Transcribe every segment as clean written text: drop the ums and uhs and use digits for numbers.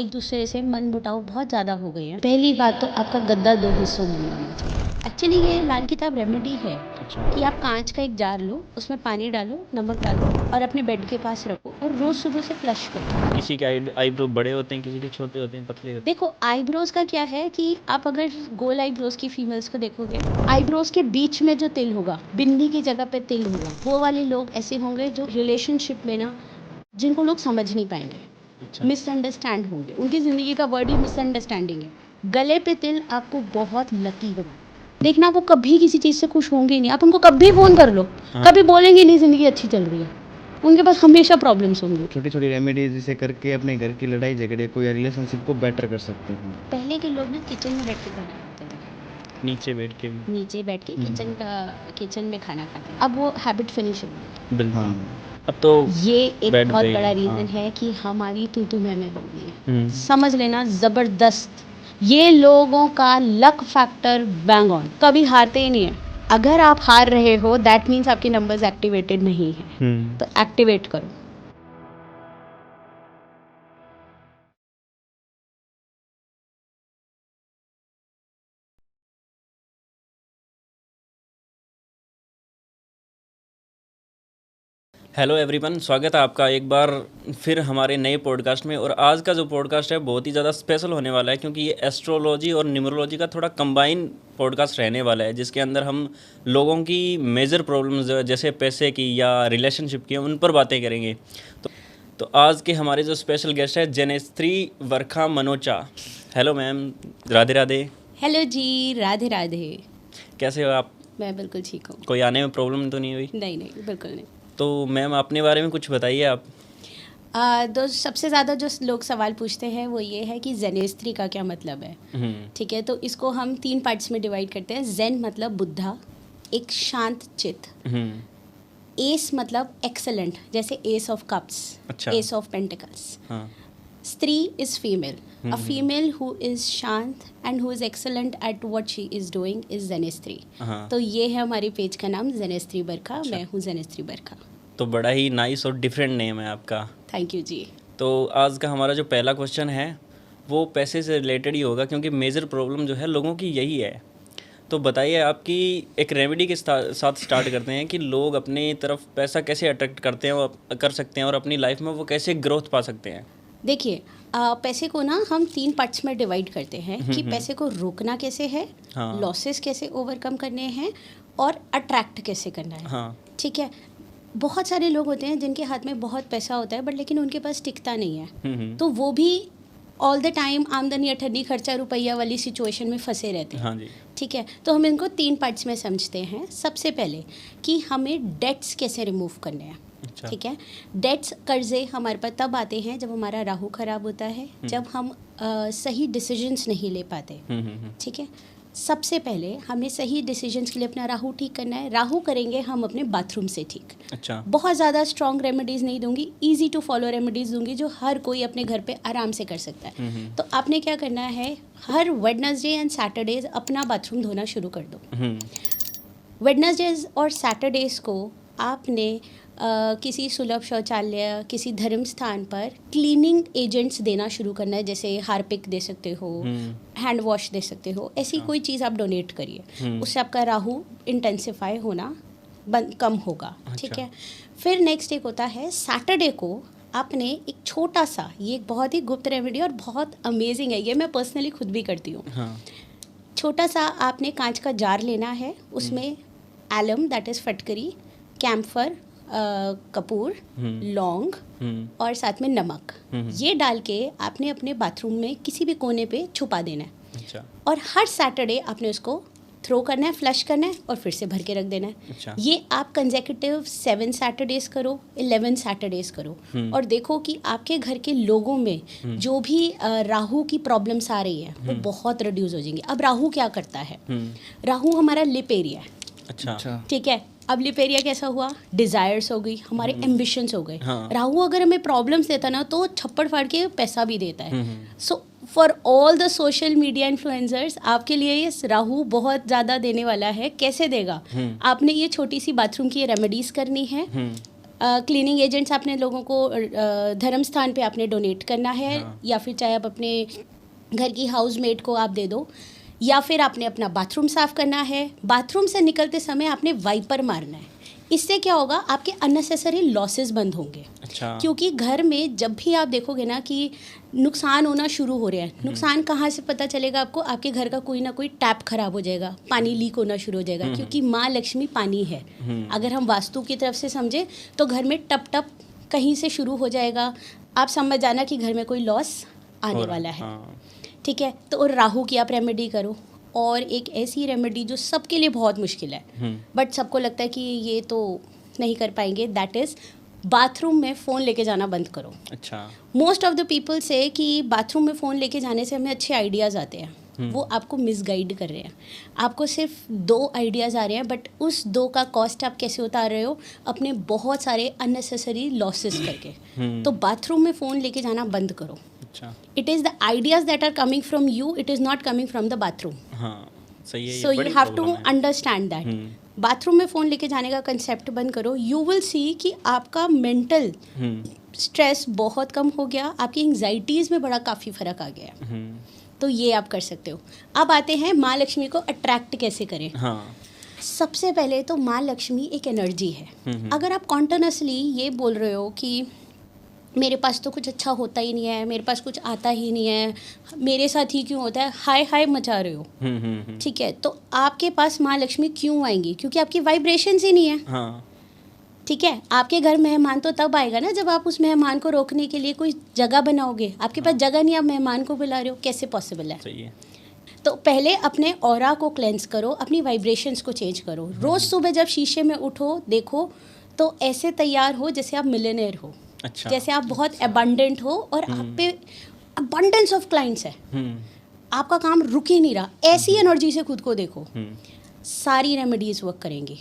एक दूसरे से मनमुटाव बहुत ज़्यादा हो गए हैं। पहली बात तो आपका गद्दा 2 हिस्सों में होना चाहिए। एक्चुअली ये लाल किताब रेमेडी है कि आप कांच का एक जार लो, उसमें पानी डालो, नमक डालो और अपने बेड के पास रखो और रोज़ सुबह से फ्लश करो। किसी के आईब्रो बड़े होते हैं, किसी के छोटे होते हैं, पतले होते हैं। देखो आईब्रोज का क्या है कि आप अगर गोल आईब्रोज की फीमेल्स को देखोगे, आईब्रोज के बीच में जो तिल होगा, बिंदी की जगह पे तिल होगा, वो वाले लोग ऐसे होंगे जो रिलेशनशिप में ना जिनको लोग समझ नहीं पाएंगे, मिसअंडरस्टैंड होंगे। उनकी ज़िंदगी का वर्ड ही मिसअंडरस्टैंडिंग है। गले पे तिल आपको बहुत लकी बना देखना, वो कभी किसी चीज़ से खुश होंगे नहीं। आप उनको कभी फ़ोन कर लो, कभी बोलेंगे नहीं ज़िंदगी अच्छी चल रही है। उनके पास हमेशा प्रॉब्लम्स होंगी। छोटी छोटी रेमेडीज इसे करके अपने घर की लड़ाई झगड़े को या रिलेशनशिप को बेटर कर सकते हैं। पहले के लोग ना किचन में बैठ के खाना खाते थे, नीचे बैठ के नीचे बैठ के किचन में खाना खाते हैं। अब वो हैबिट फिनिश हो गई। बिल्कुल। हाँ, अब तो ये एक बेड बहुत पे बड़ा ही, रीज़न हाँ। है कि हमारी तू मैंने बन गई है। समझ लेना ज़बरदस्त। ये लोगों का लक फैक्टर बैंग ऑन, कभी हारते ही नहीं है। अगर आप हार रहे हो दैट मीन्स आपके नंबर्स एक्टिवेटेड नहीं है, तो एक्टिवेट करो। हेलो एवरीवन, स्वागत है आपका एक बार फिर हमारे नए पॉडकास्ट में। और आज का जो पॉडकास्ट है बहुत ही ज़्यादा स्पेशल होने वाला है, क्योंकि ये एस्ट्रोलॉजी और न्यूमरोलॉजी का थोड़ा कंबाइन पॉडकास्ट रहने वाला है, जिसके अंदर हम लोगों की मेजर प्रॉब्लम्स जैसे पैसे की या रिलेशनशिप की, उन पर बातें करेंगे। तो आज के हमारे जो स्पेशल गेस्ट है जनयश्री Varkha Manocha. Hello ma'am, Radhe Radhe. Hello जी, राधे राधे। कैसे हो आप? मैं बिल्कुल ठीक हूँ। कोई आने में प्रॉब्लम तो नहीं हुई? नहीं, बिल्कुल नहीं। तो मैम अपने बारे में कुछ बताइए आप। तो सबसे ज़्यादा जो लोग सवाल पूछते हैं वो ये है कि ज़ेनेस्त्री का क्या मतलब है। ठीक है, तो इसको हम 3 पार्ट्स में डिवाइड करते हैं। ज़ेन मतलब बुद्धा, एक शांत चित्त। एस मतलब एक्सेलेंट, जैसे एस ऑफ कप्स, अच्छा। Ace of pentacles. हाँ। स्त्री is female, a female who is शांत and who is excellent at what she is doing is ज़ेनेस्त्री। हाँ। तो ये है हमारे पेज का नाम, ज़ेनेस्त्री बरखा। अच्छा। मैं हूँ ज़ेनेस्त्री बरखा। तो बड़ा ही नाइस और डिफरेंट नेम है आपका। थैंक यू जी। तो आज का हमारा जो पहला क्वेश्चन है वो पैसे से रिलेटेड ही होगा, क्योंकि मेजर प्रॉब्लम जो है लोगों की यही है। तो बताइए, आपकी एक रेमेडी के साथ स्टार्ट करते हैं कि लोग अपनी तरफ पैसा कैसे अट्रैक्ट करते हैं और कर सकते हैं, और अपनी लाइफ में वो कैसे ग्रोथ पा सकते हैं। देखिए, पैसे को ना हम 3 पार्ट्स में डिवाइड करते हैं कि पैसे को रोकना कैसे है, हाँ। लॉसेस कैसे ओवरकम करने हैं और अट्रैक्ट कैसे करना है। हाँ। ठीक है, बहुत सारे लोग होते हैं जिनके हाथ में बहुत पैसा होता है बट लेकिन उनके पास टिकता नहीं है। तो वो भी ऑल द टाइम आमदनी अठन्नी खर्चा रुपया वाली सिचुएशन में फंसे रहते हैं। हाँ जी। ठीक है, तो हम इनको 3 पार्ट्स में समझते हैं। सबसे पहले कि हमें डेट्स कैसे रिमूव करने हैं। अच्छा। ठीक है, डेट्स, कर्जे हमारे पास तब आते हैं जब हमारा राहु खराब होता है, जब हम सही डिसीजंस नहीं ले पाते। ठीक है, सबसे पहले हमें सही डिसीजंस के लिए अपना राहु ठीक करना है। राहु करेंगे हम अपने बाथरूम से ठीक। अच्छा। बहुत ज़्यादा स्ट्रॉन्ग रेमेडीज़ नहीं दूंगी, ईजी टू फॉलो रेमेडीज़ दूंगी जो हर कोई अपने घर पे आराम से कर सकता है। तो आपने क्या करना है, हर वेडनेसडे एंड सैटरडेज अपना बाथरूम धोना शुरू कर दो। वेडनेसडेज और सैटरडेज़ को आपने किसी सुलभ शौचालय, किसी धर्म स्थान पर क्लीनिंग एजेंट्स देना शुरू करना है। जैसे हार्पिक दे सकते हो, हैंड वॉश दे सकते हो, ऐसी कोई चीज़ आप डोनेट करिए। उससे आपका राहु इंटेंसिफाई होना कम होगा। ठीक है, फिर नेक्स्ट एक होता है सैटरडे को आपने एक छोटा सा, ये एक बहुत ही गुप्त रेमेडी और बहुत अमेजिंग है, ये मैं पर्सनली खुद भी करती हूँ। हाँ। छोटा सा आपने कांच का जार लेना है, उसमें एलम दैट इज़ फटकरी, कैम्फर, कपूर, लौंग और साथ में नमक, ये डाल के आपने अपने बाथरूम में किसी भी कोने पे छुपा देना है। अच्छा। और हर सैटरडे आपने उसको थ्रो करना है, फ्लश करना है और फिर से भर के रख देना है। अच्छा। ये आप कंसेक्यूटिव 7 सैटरडेज करो, 11 सैटरडेज करो और देखो कि आपके घर के लोगों में जो भी राहु की प्रॉब्लम्स आ रही है वो बहुत रिड्यूस हो जाएंगी। अब राहु क्या करता है, राहु हमारा लिप एरिया है। अच्छा। ठीक है, अब लिप एरिया कैसा हुआ, डिज़ायर्स हो गई, हमारे एम्बिशंस हो गए। हाँ। राहु अगर हमें प्रॉब्लम्स देता ना तो छप्पड़ फाड़ के पैसा भी देता है। So for all the social media influencers, आपके लिए ये राहु बहुत ज़्यादा देने वाला है। कैसे देगा, आपने ये छोटी सी बाथरूम की रेमेडीज़ करनी है, क्लीनिंग एजेंट्स आपने लोगों को धर्म स्थान पे आपने डोनेट करना है, या फिर चाहे आप अपने घर की हाउसमेट को आप दे दो, या फिर आपने अपना बाथरूम साफ़ करना है। बाथरूम से निकलते समय आपने वाइपर मारना है। इससे क्या होगा, आपके अननेसेसरी लॉसेस बंद होंगे। अच्छा। क्योंकि घर में जब भी आप देखोगे ना कि नुकसान होना शुरू हो रहे हैं, नुकसान कहाँ से पता चलेगा आपको? आपके घर का कोई ना कोई टैप खराब हो जाएगा, पानी लीक होना शुरू हो जाएगा, क्योंकि माँ लक्ष्मी पानी है। अगर हम वास्तु की तरफ से समझे तो घर में टप टप कहीं से शुरू हो जाएगा, आप समझ जाना कि घर में कोई लॉस आने वाला है। ठीक है, तो और राहु की आप रेमेडी करो। और एक ऐसी रेमेडी जो सबके लिए बहुत मुश्किल है, बट सबको लगता है कि ये तो नहीं कर पाएंगे, दैट इज़ बाथरूम में फ़ोन लेके जाना बंद करो। अच्छा। मोस्ट ऑफ द पीपल से कि बाथरूम में फ़ोन लेके जाने से हमें अच्छे आइडियाज़ आते हैं, वो आपको मिसगाइड कर रहे हैं। आपको सिर्फ 2 आइडियाज़ आ रहे हैं, बट उस 2 का कॉस्ट आप कैसे उतार रहे हो? अपने बहुत सारे अननेसेसरी लॉसेस करके। तो बाथरूम में फ़ोन लेके जाना बंद करो। अच्छा। It is the ideas that are coming from you, it is not coming from the bathroom. हाँ, सही है। So you have to understand that. Bathroom में फ़ोन लेके जाने का कंसेप्ट बंद करो। यू विल सी कि आपका मेंटल स्ट्रेस बहुत कम हो गया, आपकी एंग्जाइटीज़ में बड़ा काफ़ी फ़र्क आ गया। तो ये आप कर सकते हो। अब आते हैं माँ लक्ष्मी को अट्रैक्ट कैसे करें। हाँ। सबसे पहले तो माँ लक्ष्मी एक एनर्जी है। अगर आप कॉन्टिन्यूसली ये बोल रहे हो कि मेरे पास तो कुछ अच्छा होता ही नहीं है, मेरे पास कुछ आता ही नहीं है, मेरे साथ ही क्यों होता है, हाय हाय मचा रहे हो, ठीक है, तो आपके पास माँ लक्ष्मी क्यों आएंगी? क्योंकि आपकी वाइब्रेशंस ही नहीं है। हाँ। ठीक है, आपके घर मेहमान तो तब आएगा ना जब आप उस मेहमान को रोकने के लिए कोई जगह बनाओगे। आपके पास जगह नहीं, आप मेहमान को बुला रहे हो, कैसे पॉसिबल है? सही है। तो पहले अपने ऑरा को क्लेंस करो, अपनी वाइब्रेशंस को चेंज करो। रोज़ सुबह जब शीशे में उठो, देखो तो ऐसे तैयार हो जैसे आप मिलियनेयर हो। अच्छा। जैसे आप बहुत अबंडेंट हो और आप पे अबंडेंस ऑफ क्लाइंट्स है, आपका काम रुक ही नहीं रहा, ऐसी एनर्जी से खुद को देखो। सारी रेमेडीज वर्क करेंगी।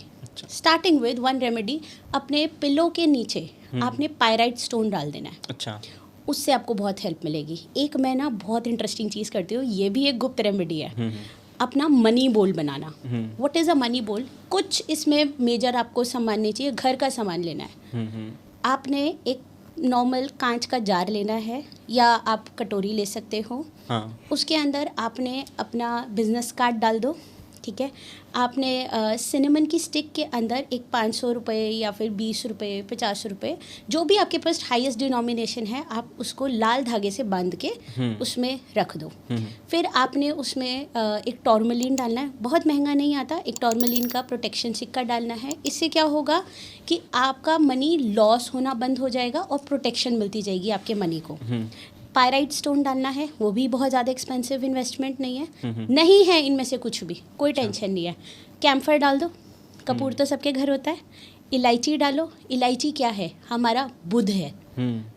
स्टार्टिंग विद 1 रेमेडी, अपने पिलो के नीचे आपने पायराइट स्टोन डाल देना है। अच्छा। उससे आपको बहुत हेल्प मिलेगी। एक मैं ना बहुत इंटरेस्टिंग चीज़ करती हूँ, ये भी एक गुप्त रेमेडी है, अपना मनी बोल बनाना। व्हाट इज़ अ मनी बोल? कुछ इसमें मेजर आपको सामान नहीं चाहिए, घर का सामान लेना है। आपने एक नॉर्मल कांच का जार लेना है, या आप कटोरी ले सकते हो। हाँ। उसके अंदर आपने अपना बिजनेस कार्ड डाल दो। ठीक है, आपने सिनेमन की स्टिक के अंदर एक 500 रुपये या फिर 20 रुपये, 50 रुपये, जो भी आपके पास हाईएस्ट डिनोमिनेशन है, आप उसको लाल धागे से बांध के उसमें रख दो। फिर आपने उसमें एक टॉर्मलिन डालना है, बहुत महंगा नहीं आता, एक टॉर्मलिन का प्रोटेक्शन सिक्का डालना है। इससे क्या होगा कि आपका मनी लॉस होना बंद हो जाएगा और प्रोटेक्शन मिलती जाएगी आपके मनी को। पायराइट स्टोन डालना है, वो भी बहुत ज़्यादा एक्सपेंसिव इन्वेस्टमेंट नहीं है। नहीं है इनमें से कुछ भी, कोई टेंशन नहीं है। कैम्फर डाल दो, कपूर तो सबके घर होता है। इलायची डालो। इलायची क्या है? हमारा बुध है।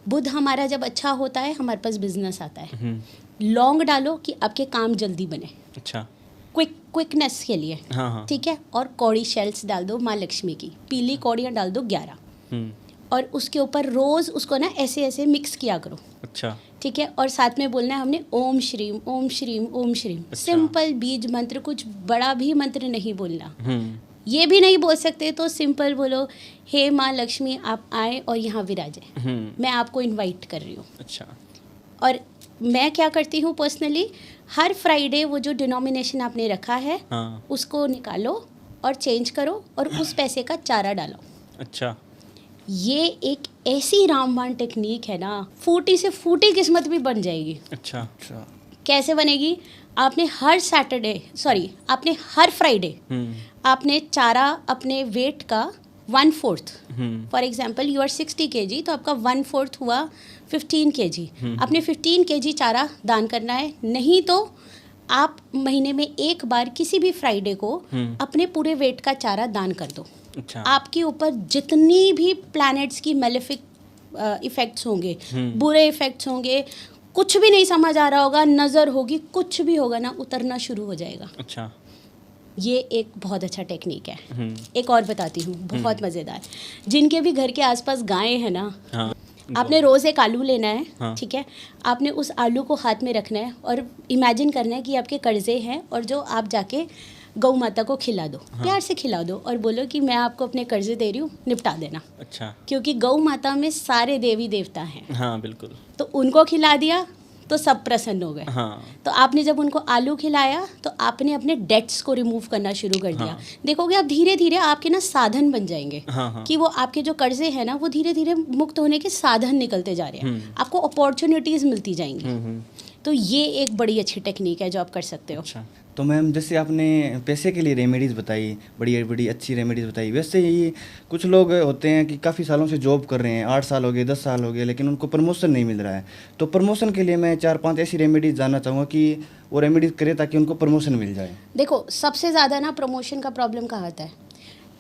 बुध हमारा जब अच्छा होता है, हमारे पास बिजनेस आता है। लौंग डालो कि आपके काम जल्दी बने। अच्छा। क्विकनेस के लिए। हाँ। ठीक है, और कौड़ी शेल्स डाल दो माँ लक्ष्मी की, पीली कौड़ियाँ डाल दो 11, और उसके ऊपर रोज़ उसको ना ऐसे ऐसे मिक्स किया करो। अच्छा। ठीक है, और साथ में बोलना है हमने ओम श्रीम ओम श्रीम ओम श्रीम। अच्छा। सिंपल बीज मंत्र, कुछ बड़ा भी मंत्र नहीं बोलना। ये भी नहीं बोल सकते तो सिंपल बोलो, हे माँ लक्ष्मी आप आए और यहाँ विराजे, मैं आपको इनवाइट कर रही हूँ। अच्छा। और मैं क्या करती हूँ पर्सनली, हर फ्राइडे वो जो डिनोमिनेशन आपने रखा है, हाँ। उसको निकालो और चेंज करो और उस पैसे का चारा डालो। अच्छा। ये एक ऐसी रामबाण टेक्निक है ना, फूटी से फूटी किस्मत भी बन जाएगी। अच्छा। कैसे बनेगी? आपने हर आपने हर फ्राइडे आपने चारा अपने वेट का 1/4, for example you are 60 kg, तो आपका 1/4 हुआ 15 kg। आपने 15 kg चारा दान करना है। नहीं तो आप महीने में एक बार किसी भी फ्राइडे को अपने पूरे वेट का चारा दान कर दो। अच्छा। आपके ऊपर जितनी भी प्लैनेट्स की मेलेफिक इफेक्ट्स होंगे, बुरे इफेक्ट्स होंगे, कुछ भी नहीं समझ आ रहा होगा, नज़र होगी, कुछ भी होगा ना, उतरना शुरू हो जाएगा। अच्छा। ये एक बहुत अच्छा टेक्निक है। एक और बताती हूँ, बहुत मज़ेदार। जिनके भी घर के आसपास गायें हैं ना, हाँ। आपने रोज़ एक आलू लेना है। हाँ। ठीक है, आपने उस आलू को हाथ में रखना है और इमेजिन करना है कि आपके कर्जे हैं और जो आप जाके गौ माता को खिला दो, प्यार से खिला दो और बोलो कि मैं आपको अपने कर्जे दे रही हूँ, निपटा देना। अच्छा। क्योंकि गौ माता में सारे देवी देवता हैं, हाँ बिल्कुल। तो उनको खिला दिया तो सब प्रसन्न हो गए। हाँ। तो आपने जब उनको आलू खिलाया तो आपने अपने डेट्स को रिमूव करना शुरू कर दिया। हाँ। देखोगे आप धीरे धीरे आपके ना साधन बन जाएंगे, हाँ हाँ। कि वो आपके जो कर्जे हैं ना वो धीरे धीरे मुक्त होने के साधन निकलते जा रहे हैं, आपको अपॉर्चुनिटीज़ मिलती जाएंगी। तो ये एक बड़ी अच्छी टेक्निक है जो आप कर सकते हो। अच्छा। तो मैम जैसे आपने पैसे के लिए रेमेडीज़ बताई, बड़ी बड़ी अच्छी रेमेडीज़ बताई, वैसे ही कुछ लोग होते हैं कि काफ़ी सालों से जॉब कर रहे हैं, 8 साल हो गए, 10 साल हो गए, लेकिन उनको प्रमोशन नहीं मिल रहा है। तो प्रमोशन के लिए मैं 4-5 ऐसी रेमेडीज़ जानना चाहूँगा कि वो रेमेडीज़ करें ताकि उनको प्रमोशन मिल जाए। देखो सबसे ज़्यादा ना प्रमोशन का प्रॉब्लम कहाँ आता है,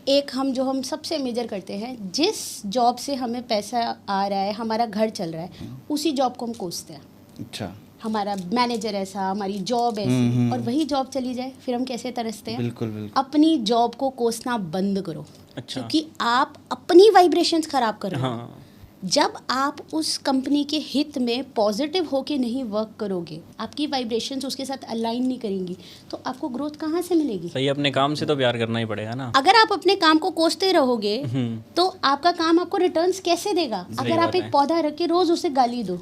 एक हम सबसे मेजर करते हैं, जिस जॉब से हमें पैसा आ रहा है, हमारा घर चल रहा है, उसी जॉब को हम कोसते हैं। अच्छा। हमारा मैनेजर ऐसा, हमारी जॉब ऐसी, और वही जॉब चली जाए फिर हम कैसे तरसते हैं। बिल्कुल बिल्कुल। अपनी जॉब को कोसना बंद करो। अच्छा। क्योंकि आप अपनी वाइब्रेशंस खराब कर रहे हो। हाँ। जब आप उस कंपनी के हित में पॉजिटिव होके नहीं वर्क करोगे, आपकी वाइब्रेशंस उसके साथ अलाइन नहीं करेंगी, तो आपको ग्रोथ कहाँ से मिलेगी। सही, अपने काम से तो प्यार करना ही पड़ेगा ना। अगर आप अपने काम को कोसते रहोगे तो आपका काम आपको रिटर्न्स कैसे देगा। अगर आप एक पौधा रख के रोज उसे गाली दो,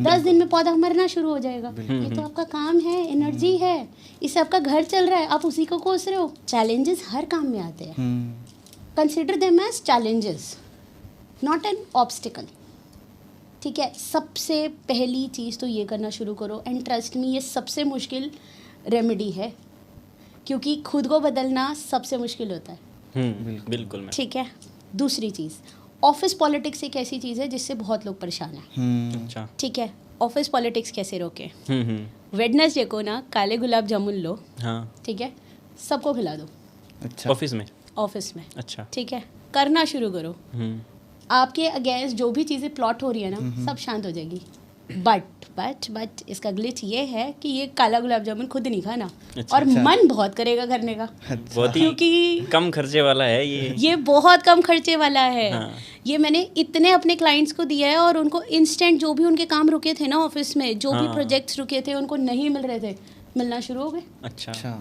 10 दिन में पौधा मरना शुरू हो जाएगा। ये तो आपका काम है, एनर्जी है, इससे आपका घर चल रहा है, आप उसी को कोस रहे हो। चैलेंजेस हर काम में आते हैं, consider them as challenges, not an obstacle. ठीक है, सबसे पहली चीज़ तो ये करना शुरू करो, एंड ट्रस्ट मी ये सबसे मुश्किल रेमेडी है, क्योंकि खुद को बदलना सबसे मुश्किल होता है। बिल्कुल। मैं ठीक है। दूसरी चीज़, ऑफिस पॉलिटिक्स एक ऐसी चीज़ है जिससे बहुत लोग परेशान हैं। अच्छा। ठीक है, ऑफिस पॉलिटिक्स कैसे रोके। वेडनेसडे को ना काले गुलाब जामुन लो। हाँ। ठीक है, सबको खिला दो। अच्छा। ऑफिस में। ऑफिस में। अच्छा। ठीक है, करना शुरू करो। आपके अगेंस्ट जो भी चीज़ें प्लॉट हो रही है ना, सब शांत हो जाएगी। बट इसका ग्लिच ये है कि ये काला गुलाब जामुन खुद नहीं खाना। अच्छा। और मन बहुत करेगा करने का। बहुत ही क्योंकि कम खर्चे वाला है ये बहुत कम खर्चे वाला है। हाँ। ये मैंने इतने अपने क्लाइंट्स को दिया है, और उनको इंस्टेंट जो भी उनके काम रुके थे ना ऑफिस में, जो भी हाँ। प्रोजेक्ट्स रुके थे उनको नहीं मिल रहे थे, मिलना शुरू हो गए। अच्छा।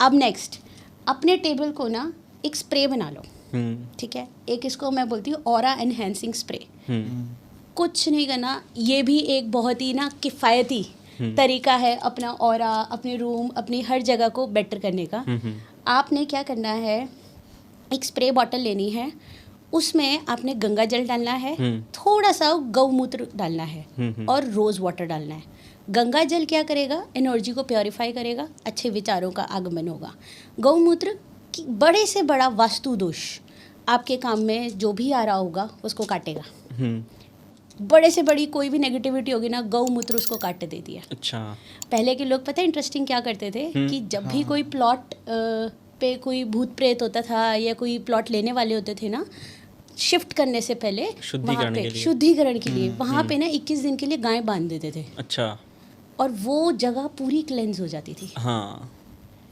अब नेक्स्ट, अपने टेबल को ना एक स्प्रे बना लो। ठीक है, एक इसको मैं बोलती हूँ ऑरा एनहेंसिंग स्प्रे। कुछ नहीं करना, ये भी एक बहुत ही ना किफ़ायती तरीका है अपना ऑरा, अपने रूम, अपनी हर जगह को बेटर करने का। आपने क्या करना है, एक स्प्रे बॉटल लेनी है, उसमें आपने गंगा जल डालना है, थोड़ा सा गौमूत्र डालना है, और रोज़ वाटर डालना है। गंगा जल क्या करेगा, एनर्जी को प्योरीफाई करेगा, अच्छे विचारों का आगमन होगा। गौमूत्र बड़े से बड़ा वास्तु दोष आपके काम में जो भी आ रहा होगा उसको काटेगा। बड़े से बड़ी कोई भी नेगेटिविटी होगी ना, गौमूत्र उसको काट देती है। अच्छा। पहले के लोग पता है इंटरेस्टिंग क्या करते थे, कि जब भी कोई प्लॉट पे कोई भूत प्रेत होता था या कोई प्लॉट लेने वाले होते थे ना, शिफ्ट करने से पहले शुद्धिकरण के लिए वहाँ पे ना 21 दिन के लिए गाय बांध देते थे। अच्छा। और वो जगह पूरी क्लेंज हो जाती थी। हाँ।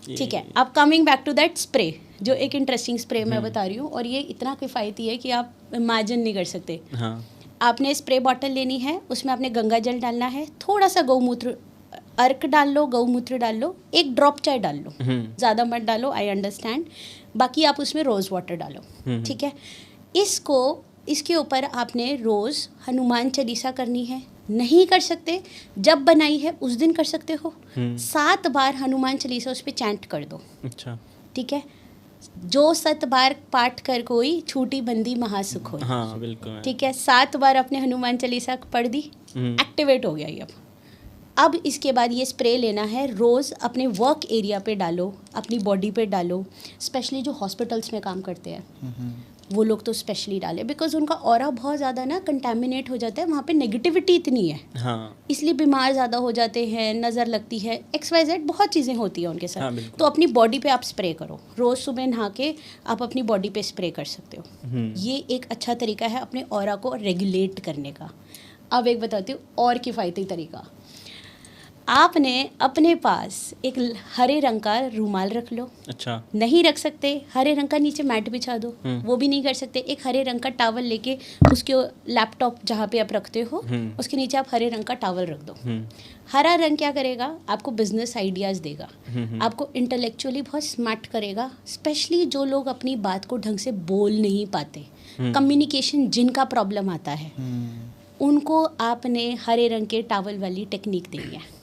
ठीक है, अब coming back to that spray, जो एक इंटरेस्टिंग स्प्रे मैं बता रही हूँ, और ये इतना किफ़ायती है कि आप इमेजिन नहीं कर सकते। हाँ। आपने स्प्रे बॉटल लेनी है, उसमें आपने गंगा जल डालना है, थोड़ा सा गौमूत्र, अर्क डाल लो, गौमूत्र डाल लो, एक ड्रॉप चाय डाल लो, ज़्यादा मत डालो, आई अंडरस्टैंड। बाकी आप उसमें रोज़ वाटर डालो। ठीक है, इसके ऊपर आपने रोज़ हनुमान चालीसा करनी है। नहीं कर सकते, जब बनाई है उस दिन कर सकते हो। 7 बार हनुमान चालीसा उस पर चैंट कर दो। अच्छा। ठीक है, जो 7 बार पाठ कर कोई, छूटी बंदी महासुख हो। हाँ बिल्कुल। ठीक है, 7 बार अपने हनुमान चालीसा पढ़ दी, एक्टिवेट हो गया ये। अब इसके बाद ये स्प्रे लेना है, रोज़ अपने वर्क एरिया पे डालो, अपनी बॉडी पे डालो। स्पेशली जो हॉस्पिटल्स में काम करते हैं वो लोग तो स्पेशली डाले, बिकॉज उनका ऑरा बहुत ज़्यादा ना कंटेमिनेट हो जाता है, वहाँ पे नेगेटिविटी इतनी है। हाँ। इसलिए बीमार ज़्यादा हो जाते हैं, नज़र लगती है, XYZ बहुत चीज़ें होती हैं उनके साथ। हाँ, तो अपनी बॉडी पे आप स्प्रे करो, रोज़ सुबह नहा के आप अपनी बॉडी पे स्प्रे कर सकते हो। ये एक अच्छा तरीका है अपने ऑरा को रेगुलेट करने का। अब एक बताती हूँ और किफ़ायती तरीका। आपने अपने पास एक हरे रंग का रूमाल रख लो, अच्छा। नहीं रख सकते हरे रंग का नीचे मैट बिछा दो, वो भी नहीं कर सकते, एक हरे रंग का टावल लेके उसके लैपटॉप जहाँ पे आप रखते हो उसके नीचे आप हरे रंग का टावल रख दो। हरा रंग क्या करेगा, आपको बिजनेस आइडियाज़ देगा, आपको इंटेलेक्चुअली बहुत स्मार्ट करेगा, स्पेशली जो लोग अपनी बात को ढंग से बोल नहीं पाते, कम्युनिकेशन जिनका प्रॉब्लम आता है, उनको आपने हरे रंग के टावल वाली टेक्निक देनी है।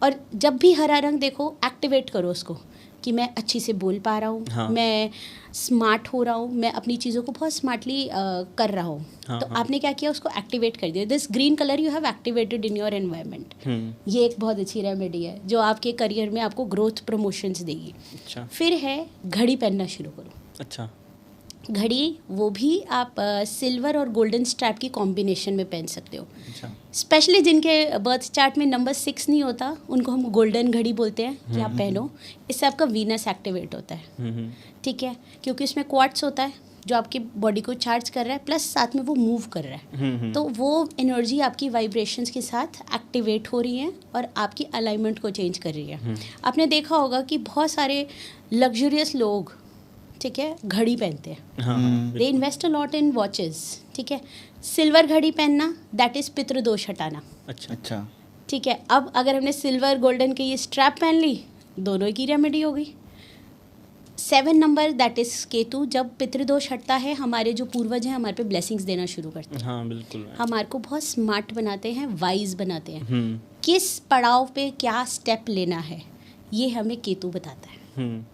और जब भी हरा रंग देखो एक्टिवेट करो उसको कि मैं अच्छी से बोल पा रहा हूँ, हाँ। मैं स्मार्ट हो रहा हूँ, मैं अपनी चीज़ों को बहुत स्मार्टली कर रहा हूँ। हाँ, तो हाँ। आपने क्या किया, उसको एक्टिवेट कर दिया। This green colour you have activated in your environment. ये एक बहुत अच्छी रेमेडी है जो आपके करियर में आपको ग्रोथ प्रमोशंस देगी। अच्छा। फिर है घड़ी पहनना शुरू करो। अच्छा। घड़ी वो भी आप सिल्वर और गोल्डन स्ट्रैप की कॉम्बिनेशन में पहन सकते हो। अच्छा। स्पेशली जिनके बर्थ चार्ट में नंबर 6 नहीं होता उनको हम गोल्डन घड़ी बोलते हैं कि आप पहनो, इससे आपका वीनस एक्टिवेट होता है। ठीक है, क्योंकि इसमें क्वार्ट्स होता है जो आपकी बॉडी को चार्ज कर रहा है, प्लस साथ में वो मूव कर रहा है, तो वो एनर्जी आपकी वाइब्रेशंस के साथ एक्टिवेट हो रही है और आपकी अलाइनमेंट को चेंज कर रही है। आपने देखा होगा कि बहुत सारे लग्जरियस लोग, ठीक है, घड़ी पहनते हैं, they invest a lot in watches. ठीक है, सिल्वर घड़ी पहनना दैट इज पितृदोष हटाना। अच्छा। अच्छा। ठीक है, अब अगर हमने सिल्वर गोल्डन की ये स्ट्रैप पहन ली, दोनों की रेमेडी हो गई। 7 नंबर दैट इज केतु, जब पितृदोष हटता है हमारे जो पूर्वज हैं हमारे पे ब्लेसिंग्स देना शुरू करते हैं। हाँ बिल्कुल। हमारे को बहुत स्मार्ट बनाते हैं, वाइज बनाते हैं। किस पड़ाव पे क्या स्टेप लेना है ये हमें केतु बताता है।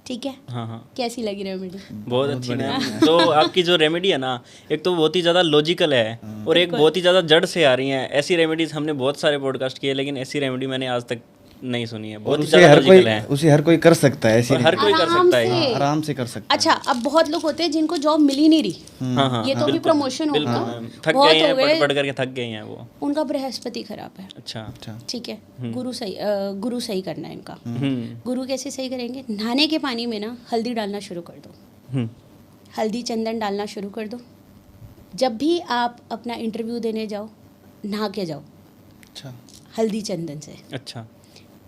ठीक है। हाँ हाँ। कैसी लगी रेमेडी? बहुत अच्छी मैम। तो आपकी जो रेमेडी है ना, एक तो बहुत ही ज़्यादा लॉजिकल है और एक बहुत ही ज़्यादा जड़ से आ रही हैं। ऐसी रेमेडीज हमने बहुत सारे पॉडकास्ट किए, लेकिन ऐसी रेमेडी मैंने आज तक नहीं सुनी है। बहुत ही ज़्यादा लॉजिकल है, उसे हर कोई कर सकता है, ऐसी और हर कोई कर आराम सकता है। से। आराम से कर सकता है। अच्छा, अब बहुत लोग होते हैं जिनको जॉब मिल ही नहीं रही, हाँ हाँ, ये तो अभी प्रमोशन बिल्कुल होगा, मैम। थक बहुत गए हैं, हो गए, पढ़ करके थक गए हैं वो। उनका बृहस्पति खराब है। अच्छा। अच्छा। ठीक है, गुरु सही करना है इनका। गुरु कैसे सही करेंगे? नहाने के पानी में ना हल्दी डालना शुरू कर दो, हल्दी चंदन डालना शुरू कर दो। जब भी आप अपना इंटरव्यू देने जाओ, नहा के जाओ अच्छा। हल्दी चंदन से। अच्छा।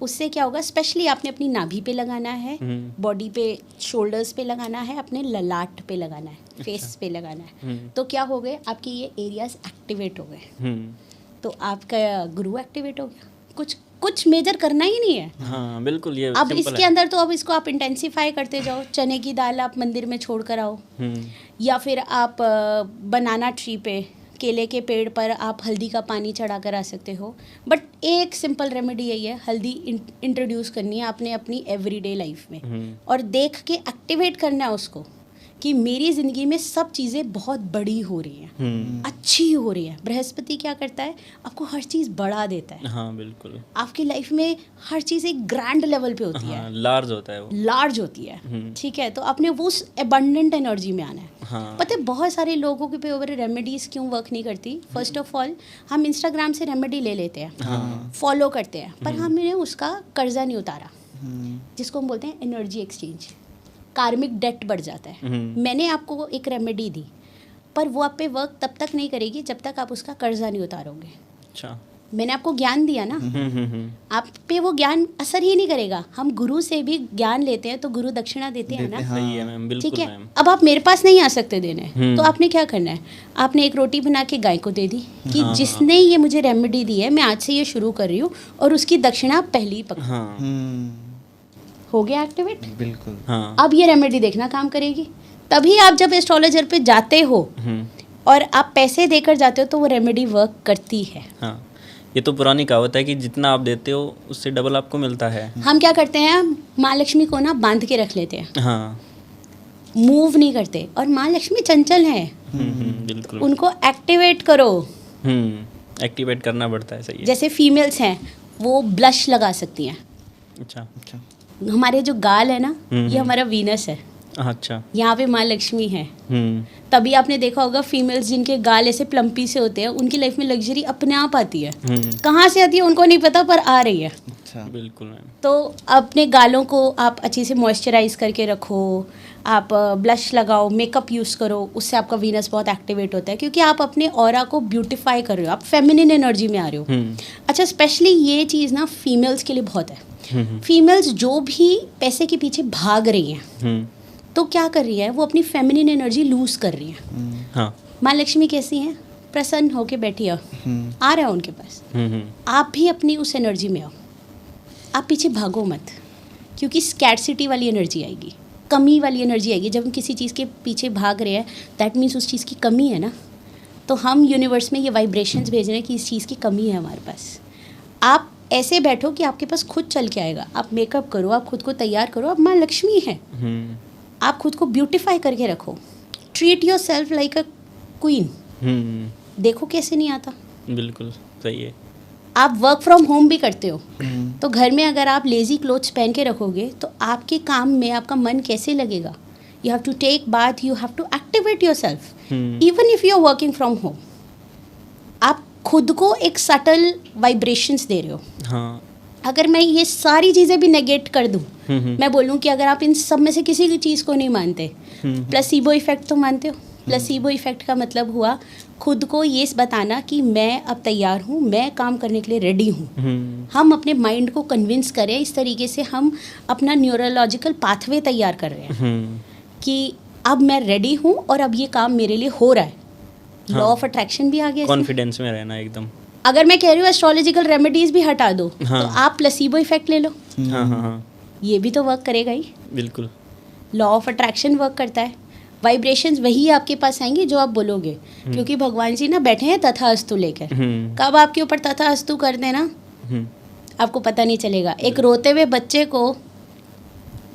उससे क्या होगा, स्पेशली आपने अपनी नाभि पे लगाना है, बॉडी पे, शोल्डर्स पे लगाना है, अपने ललाट पे लगाना है, फेस पे लगाना है। तो क्या हो गए, आपके ये एरियाज एक्टिवेट हो गए, तो आपका गुरु एक्टिवेट हो गया। कुछ मेजर करना ही नहीं है। हाँ बिल्कुल, ये अब सिंपल इसके है। अंदर तो अब इसको आप इंटेंसिफाई करते जाओ। चने की दाल आप मंदिर में छोड़ कर आओ, या फिर आप बनाना ट्री पे, केले के पेड़ पर आप हल्दी का पानी चढ़ा कर आ सकते हो। बट एक सिंपल रेमेडी यही है, हल्दी इंट्रोड्यूस करनी है आपने अपनी एवरीडे लाइफ में, और देख के एक्टिवेट करना है उसको कि मेरी ज़िंदगी में सब चीज़ें बहुत बड़ी हो रही हैं, अच्छी हो रही है। बृहस्पति क्या करता है, आपको हर चीज़ बढ़ा देता है। हाँ बिल्कुल। आपकी लाइफ में हर चीज़ एक ग्रैंड लेवल पे होती है, हाँ, लार्ज होता है वो। लार्ज होती है। ठीक है, तो आपने वो उस एबंडेंट एनर्जी में आना है। हाँ। पता है बहुत सारे लोगों के पे रेमेडीज़ क्यों वर्क नहीं करती? फर्स्ट ऑफ ऑल, हम इंस्टाग्राम से रेमेडी ले लेते हैं, फॉलो करते हैं, पर हमने उसका कर्जा नहीं उतारा, जिसको हम बोलते हैं एनर्जी एक्सचेंज। कार्मिक डेट बढ़ जाता है। मैंने आपको एक रेमेडी दी, पर वो आप पे वर्क तब तक नहीं करेगी जब तक आप उसका कर्जा नहीं उतारोगे। अच्छा। मैंने आपको ज्ञान दिया ना, आप पे वो ज्ञान असर ही नहीं करेगा। हम गुरु से भी ज्ञान लेते हैं तो गुरु दक्षिणा देते हैं ना। सही है मैम, बिल्कुल ठीक है, मैम। अब आप मेरे पास नहीं आ सकते देने, तो आपने क्या करना है, आपने एक रोटी बना के गाय को दे दी कि जिसने ये मुझे रेमेडी दी है, मैं आज से ये शुरू कर रही हूँ, और उसकी दक्षिणा पहले ही पकड़। हाँ हो गया एक्टिवेट। बिल्कुल। हाँ। अब ये रेमेडी देखना काम करेगी। तभी आप जब एस्ट्रोलॉजर पे जाते हो और आप पैसे देकर जाते हो तो वो रेमेडी वर्क करती है। हाँ, ये तो पुरानी कहावत है कि जितना आप देते हो उससे डबल आपको मिलता है। हम क्या करते हैं, माँ लक्ष्मी को ना बांध के रख लेते हैं, हाँ। मूव नहीं करते, और माँ लक्ष्मी चंचल है, बिल्कुल। उनको एक्टिवेट करो। एक्टिवेट करना पड़ता है, सही है। जैसे फीमेल्स हैं वो ब्लश लगा सकती हैं। अच्छा। अच्छा। हमारे जो गाल है ना, ये हमारा वीनस है, अच्छा। यहाँ पे माँ लक्ष्मी है। तभी आपने देखा होगा फीमेल्स जिनके गाल ऐसे प्लम्पी से होते हैं, उनकी लाइफ में लग्जरी अपने आप आती है। कहाँ से आती है उनको नहीं पता, पर आ रही है। अच्छा। बिल्कुल मैम। तो अपने गालों को आप अच्छे से मॉइस्चराइज करके रखो, आप ब्लश लगाओ, मेकअप यूज़ करो, उससे आपका वीनस बहुत एक्टिवेट होता है, क्योंकि आप अपने ऑरा को ब्यूटिफाई कर रहे हो, आप फेमिनिन एनर्जी में आ रहे हो। अच्छा, स्पेशली ये चीज़ ना फीमेल्स के लिए बहुत है। फीमेल्स जो भी पैसे के पीछे भाग रही हैं, तो क्या कर रही है, वो अपनी फेमिनिन एनर्जी लूज कर रही है। हाँ। माँ लक्ष्मी कैसी हैं, प्रसन्न होके बैठी है, आ रहा है उनके पास, आप भी अपनी उस एनर्जी में आओ, आप पीछे भागो मत, क्योंकि स्कैर्सिटी वाली एनर्जी आएगी, कमी वाली एनर्जी आएगी। जब हम किसी चीज़ के पीछे भाग रहे हैं, दैट मीन्स उस चीज़ की कमी है ना, तो हम यूनिवर्स में ये वाइब्रेशंस भेज रहे हैं कि इस चीज़ की कमी है हमारे पास। आप ऐसे बैठो कि आपके पास खुद चल के आएगा, आप मेकअप करो, आप खुद को तैयार करो, आप माँ लक्ष्मी हैं, आप खुद को ब्यूटिफाई करके रखो, treat your self like a queen. देखो कैसे नहीं आता। बिल्कुल सही है। आप वर्क फ्रॉम होम भी करते हो, तो घर में अगर आप लेजी क्लोथ्स पहन के रखोगे तो आपके काम में आपका मन कैसे लगेगा। You have to take bath, you have to activate yourself, even if you are working from home. आप खुद को एक सटल वाइब्रेशंस दे रहे हो। हाँ। अगर मैं ये सारी चीज़ें भी नेगेट कर दूं, मैं बोलूं कि अगर आप इन सब में से किसी भी चीज़ को नहीं मानते, प्लेसीबो इफेक्ट तो मानते हो। प्लेसीबो इफेक्ट का मतलब हुआ खुद को ये बताना कि मैं अब तैयार हूँ, मैं काम करने के लिए रेडी हूँ। हम अपने माइंड को कन्विंस करें, इस तरीके से हम अपना न्यूरोलॉजिकल पाथवे तैयार कर रहे हैं कि अब मैं रेडी हूँ और अब ये काम मेरे लिए हो रहा है। लॉ ऑफ अट्रैक्शन भी आ गया इसमें। कॉन्फिडेंस में रहना एकदम। अगर मैं कह रही हूँ एस्ट्रोलॉजिकल रेमेडीज भी हटा दो, हाँ। तो आप प्लेसीबो इफेक्ट ले लो, हाँ। ये भी तो वर्क करेगा ही। बिल्कुल। लॉ ऑफ अट्रैक्शन वर्क करता है, वाइब्रेशंस वही आपके पास आएंगे जो आप बोलोगे, क्योंकि भगवान जी ना बैठे हैं तथास्तु लेकर। कब आपके ऊपर तथास्तु कर देना आपको पता नहीं चलेगा। एक रोते हुए बच्चे को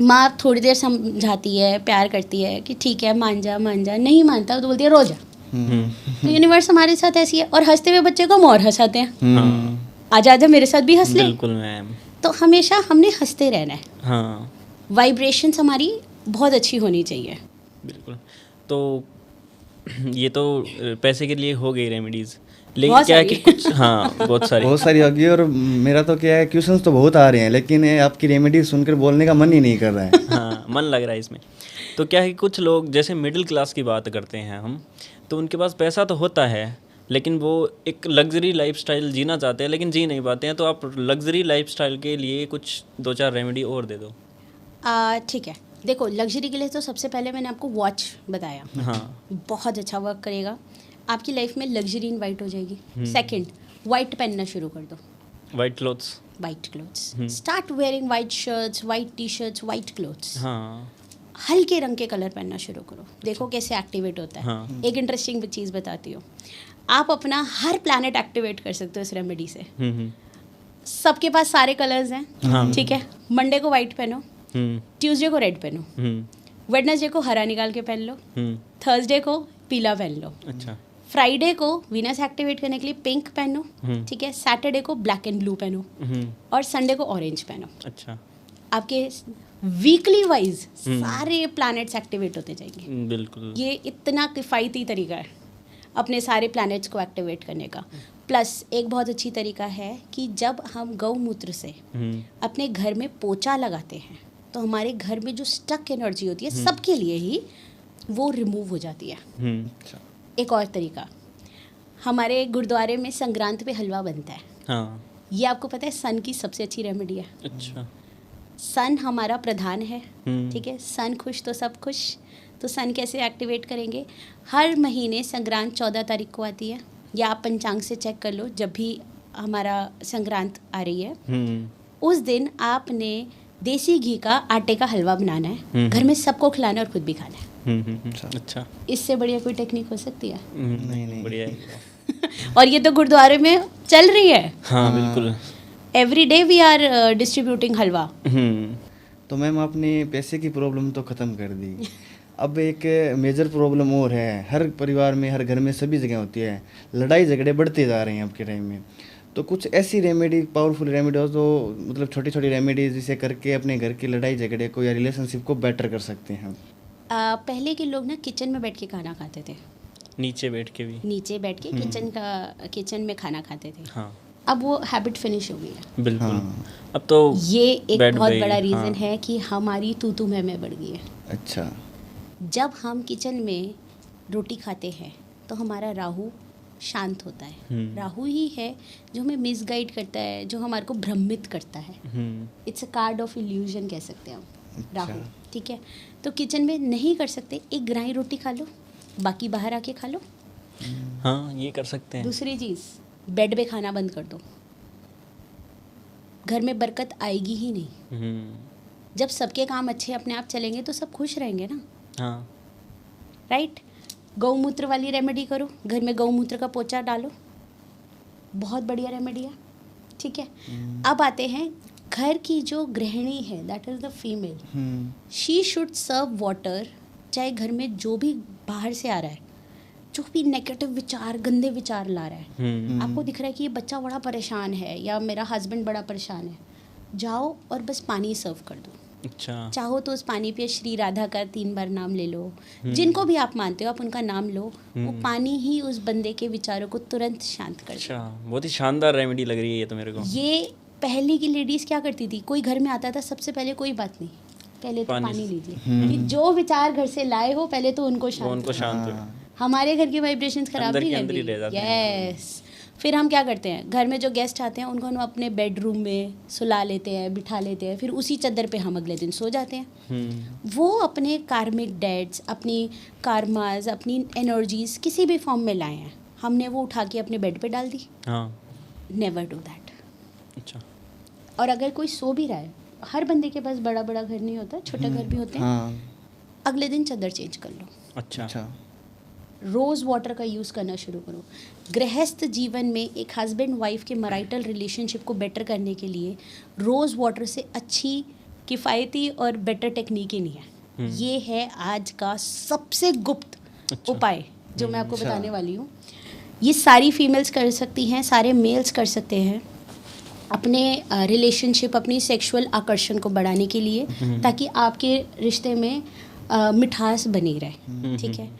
माँ थोड़ी देर समझाती है, प्यार करती है कि ठीक है मान जा, नहीं मानता तो बोलती है रो जा। तो यूनिवर्स हमारे साथ ऐसी है। और हंसते हुए बच्चे को हम और हंसाते हैं, आजा आजा मेरे साथ भी हंस ले। बिल्कुल मैम। तो हमेशा हमने हंसते रहना है। हाँ। वाइब्रेशंस हमारी बहुत अच्छी होनी चाहिए। बिल्कुल। तो ये तो पैसे के लिए हो गई रेमेडीज, बहुत लेकिन क्या है सारी। कि कुछ हाँ बहुत सारी होगी। और मेरा तो क्या है, क्वेश्चंस तो बहुत आ रहे हैं, लेकिन ये आपकी रेमेडी सुनकर बोलने का मन ही नहीं कर रहा है। हाँ मन लग रहा है इसमें। तो क्या है कि कुछ लोग जैसे मिडिल क्लास की बात करते हैं हम, तो उनके पास पैसा तो होता है, लेकिन वो एक लग्जरी लाइफस्टाइल जीना चाहते हैं, लेकिन जी नहीं पाते हैं। तो आप लग्जरी लाइफस्टाइल के लिए कुछ 2-4 रेमेडी और दे दो। ठीक है, देखो लग्जरी के लिए तो सबसे पहले मैंने आपको वॉच बताया। हाँ। बहुत अच्छा वर्क करेगा, आपकी लाइफ में लग्जरी इनवाइट हो जाएगी। सेकंड, वाइट पहनना शुरू कर दो। White clothes. White clothes, start wearing white shirts, white T shirts, white clothes. हाँ। हल्के रंग के कलर पहनना शुरू करो, देखो कैसे एक्टिवेट होता है। हाँ। एक इंटरेस्टिंग चीज़ बताती हूँ, आप अपना हर प्लैनेट एक्टिवेट कर सकते हो इस रेमेडी से। सबके पास सारे कलर्स हैं, हाँ। ठीक है। मंडे को वाइट पहनो, ट्यूसडे को रेड पहनो, वेडनेसडे को हरा निकाल के पहन लो, थर्सडे को पीला पहन लो, अच्छा। फ्राइडे को वीनस एक्टिवेट करने के लिए पिंक पहनो, ठीक है। सैटरडे को ब्लैक एंड ब्लू पहनो, और संडे को ऑरेंज पहनो। अच्छा। आपके वीकली वाइज सारे प्लैनेट्स एक्टिवेट होते जाएंगे। बिल्कुल। ये इतना किफ़ायती तरीका है अपने सारे प्लैनेट्स को एक्टिवेट करने का। प्लस एक बहुत अच्छी तरीका है कि जब हम गौमूत्र से अपने घर में पोछा लगाते हैं, तो हमारे घर में जो स्टक एनर्जी होती है सबके लिए ही वो रिमूव हो जाती है। एक और तरीका, हमारे गुरुद्वारे में संक्रांत पे हलवा बनता है। हाँ। ये आपको पता है सन की सबसे अच्छी रेमेडी है। अच्छा। सन हमारा प्रधान है, ठीक है। सन खुश तो सब खुश। तो सन कैसे एक्टिवेट करेंगे, हर महीने संक्रांत 14 तारीख को आती है, या आप पंचांग से चेक कर लो, जब भी हमारा संक्रांत आ रही है उस दिन आपने देसी घी का आटे का हलवा बनाना है, घर में सबको खिलाना है और खुद भी खाना है। अच्छा। इससे बढ़िया कोई टेक्निक हो सकती है? नहीं बढ़िया है। और ये तो गुरुद्वारे में चल रही है। हाँ बिल्कुल। Every day we are distributing halwa. तो मैम आपने पैसे की प्रॉब्लम तो ख़त्म कर दी, अब एक मेजर प्रॉब्लम और है, हर परिवार में, हर घर में, सभी जगह होती है, लड़ाई झगड़े बढ़ते जा रहे हैं आपके टाइम में। तो कुछ ऐसी रेमेडी, पावरफुल रेमेडी हो तो, मतलब छोटी छोटी रेमेडीज जिसे करके अपने घर की लड़ाई झगड़े को या रिलेशनशिप को बेटर कर सकते हैं हम। पहले के लोग ना किचन में बैठ के खाना खाते थे, नीचे बैठ के भी। नीचे बैठ के किचन में खाना खाते थे। हाँ। अब वो हैबिट फिनिश हो गई है। बिल्कुल। हाँ। अब तो ये एक बैठ बहुत गई, बड़ा रीज़न हाँ। है कि हमारी तू मैं बढ़ गई है। अच्छा। जब हम किचन में रोटी खाते हैं तो हमारा राहु शांत होता है। राहु ही है जो हमें मिसगाइड करता है, जो हमारे को भ्रमित करता है। It's a card of illusion कह सकते हैं हम, राहु। ठीक है, तो किचन में नहीं कर सकते, एक ग्राई रोटी खा लो, बाकी बाहर आके खा लो। हाँ, ये कर सकते हैं। दूसरी चीज़, बेड पे खाना बंद कर दो, घर में बरकत आएगी ही नहीं। जब सबके काम अच्छे अपने आप चलेंगे तो सब खुश रहेंगे ना। हाँ। राइट। गौमूत्र वाली रेमेडी करो, घर में गौमूत्र का पोचा डालो, बहुत बढ़िया रेमेडी है। ठीक है, अब आते हैं घर की जो गृहिणी है, that is the female, she should serve water. चाहे घर में जो भी बाहर से आ रहा है, जो भी नेगेटिव विचार, गंदे विचार ला रहा है, आपको दिख रहा है कि ये बच्चा बड़ा परेशान है या मेरा हस्बैंड बड़ा परेशान है, जाओ और बस पानी सर्व कर दो। अच्छा। चाहो तो उस पानी पे श्री राधा का 3 बार नाम ले लो, जिनको भी आप मानते हो आप उनका नाम लो, वो पानी ही उस बंदे के विचारों को तुरंत शांत कर दे। अच्छा, बहुत ही शानदार रेमेडी लग रही है ये तो मेरे को। ये पहले की लेडीज क्या करती थी, कोई घर में आता था सबसे पहले कोई बात नहीं, पहले तो पानी पानी लीजिए, कि जो विचार घर से लाए हो पहले तो उनको वो शांत उनको करो। शांत हो। हमारे घर की वाइब्रेशंस खराब अंदर नहीं के कर अंदर ही रह जाते रही। यस। फिर हम क्या करते हैं, घर में जो गेस्ट आते हैं उनको हम अपने बेडरूम में सुला लेते हैं, बिठा लेते हैं, फिर उसी चादर पे हम अगले दिन सो जाते हैं। वो अपने कार्मिक डेट्स, अपनी कार्माज, अपनी एनर्जीज किसी भी फॉर्म में लाए हैं, हमने वो उठा के अपने बेड पे डाल दी। हाँ। Never do that. अच्छा। और अगर कोई सो भी रहा है, हर बंदे के पास बड़ा बड़ा घर नहीं होता, छोटा घर भी होते हैं, हाँ। अगले दिन चादर चेंज कर लो। अच्छा। अच्छा। रोज़ वाटर का यूज़ करना शुरू करो। गृहस्थ जीवन में एक हस्बैंड वाइफ के मैरिटल रिलेशनशिप को बेटर करने के लिए रोज़ वाटर से अच्छी, किफ़ायती और बेटर टेक्निक ही नहीं है। ये है आज का सबसे गुप्त उपाय जो मैं आपको बताने वाली हूँ। ये सारी फीमेल्स कर सकती हैं, सारे मेल्स कर सकते हैं, अपने रिलेशनशिप, अपनी सेक्सुअल आकर्षण को बढ़ाने के लिए, ताकि आपके रिश्ते में मिठास बनी रहे। ठीक है,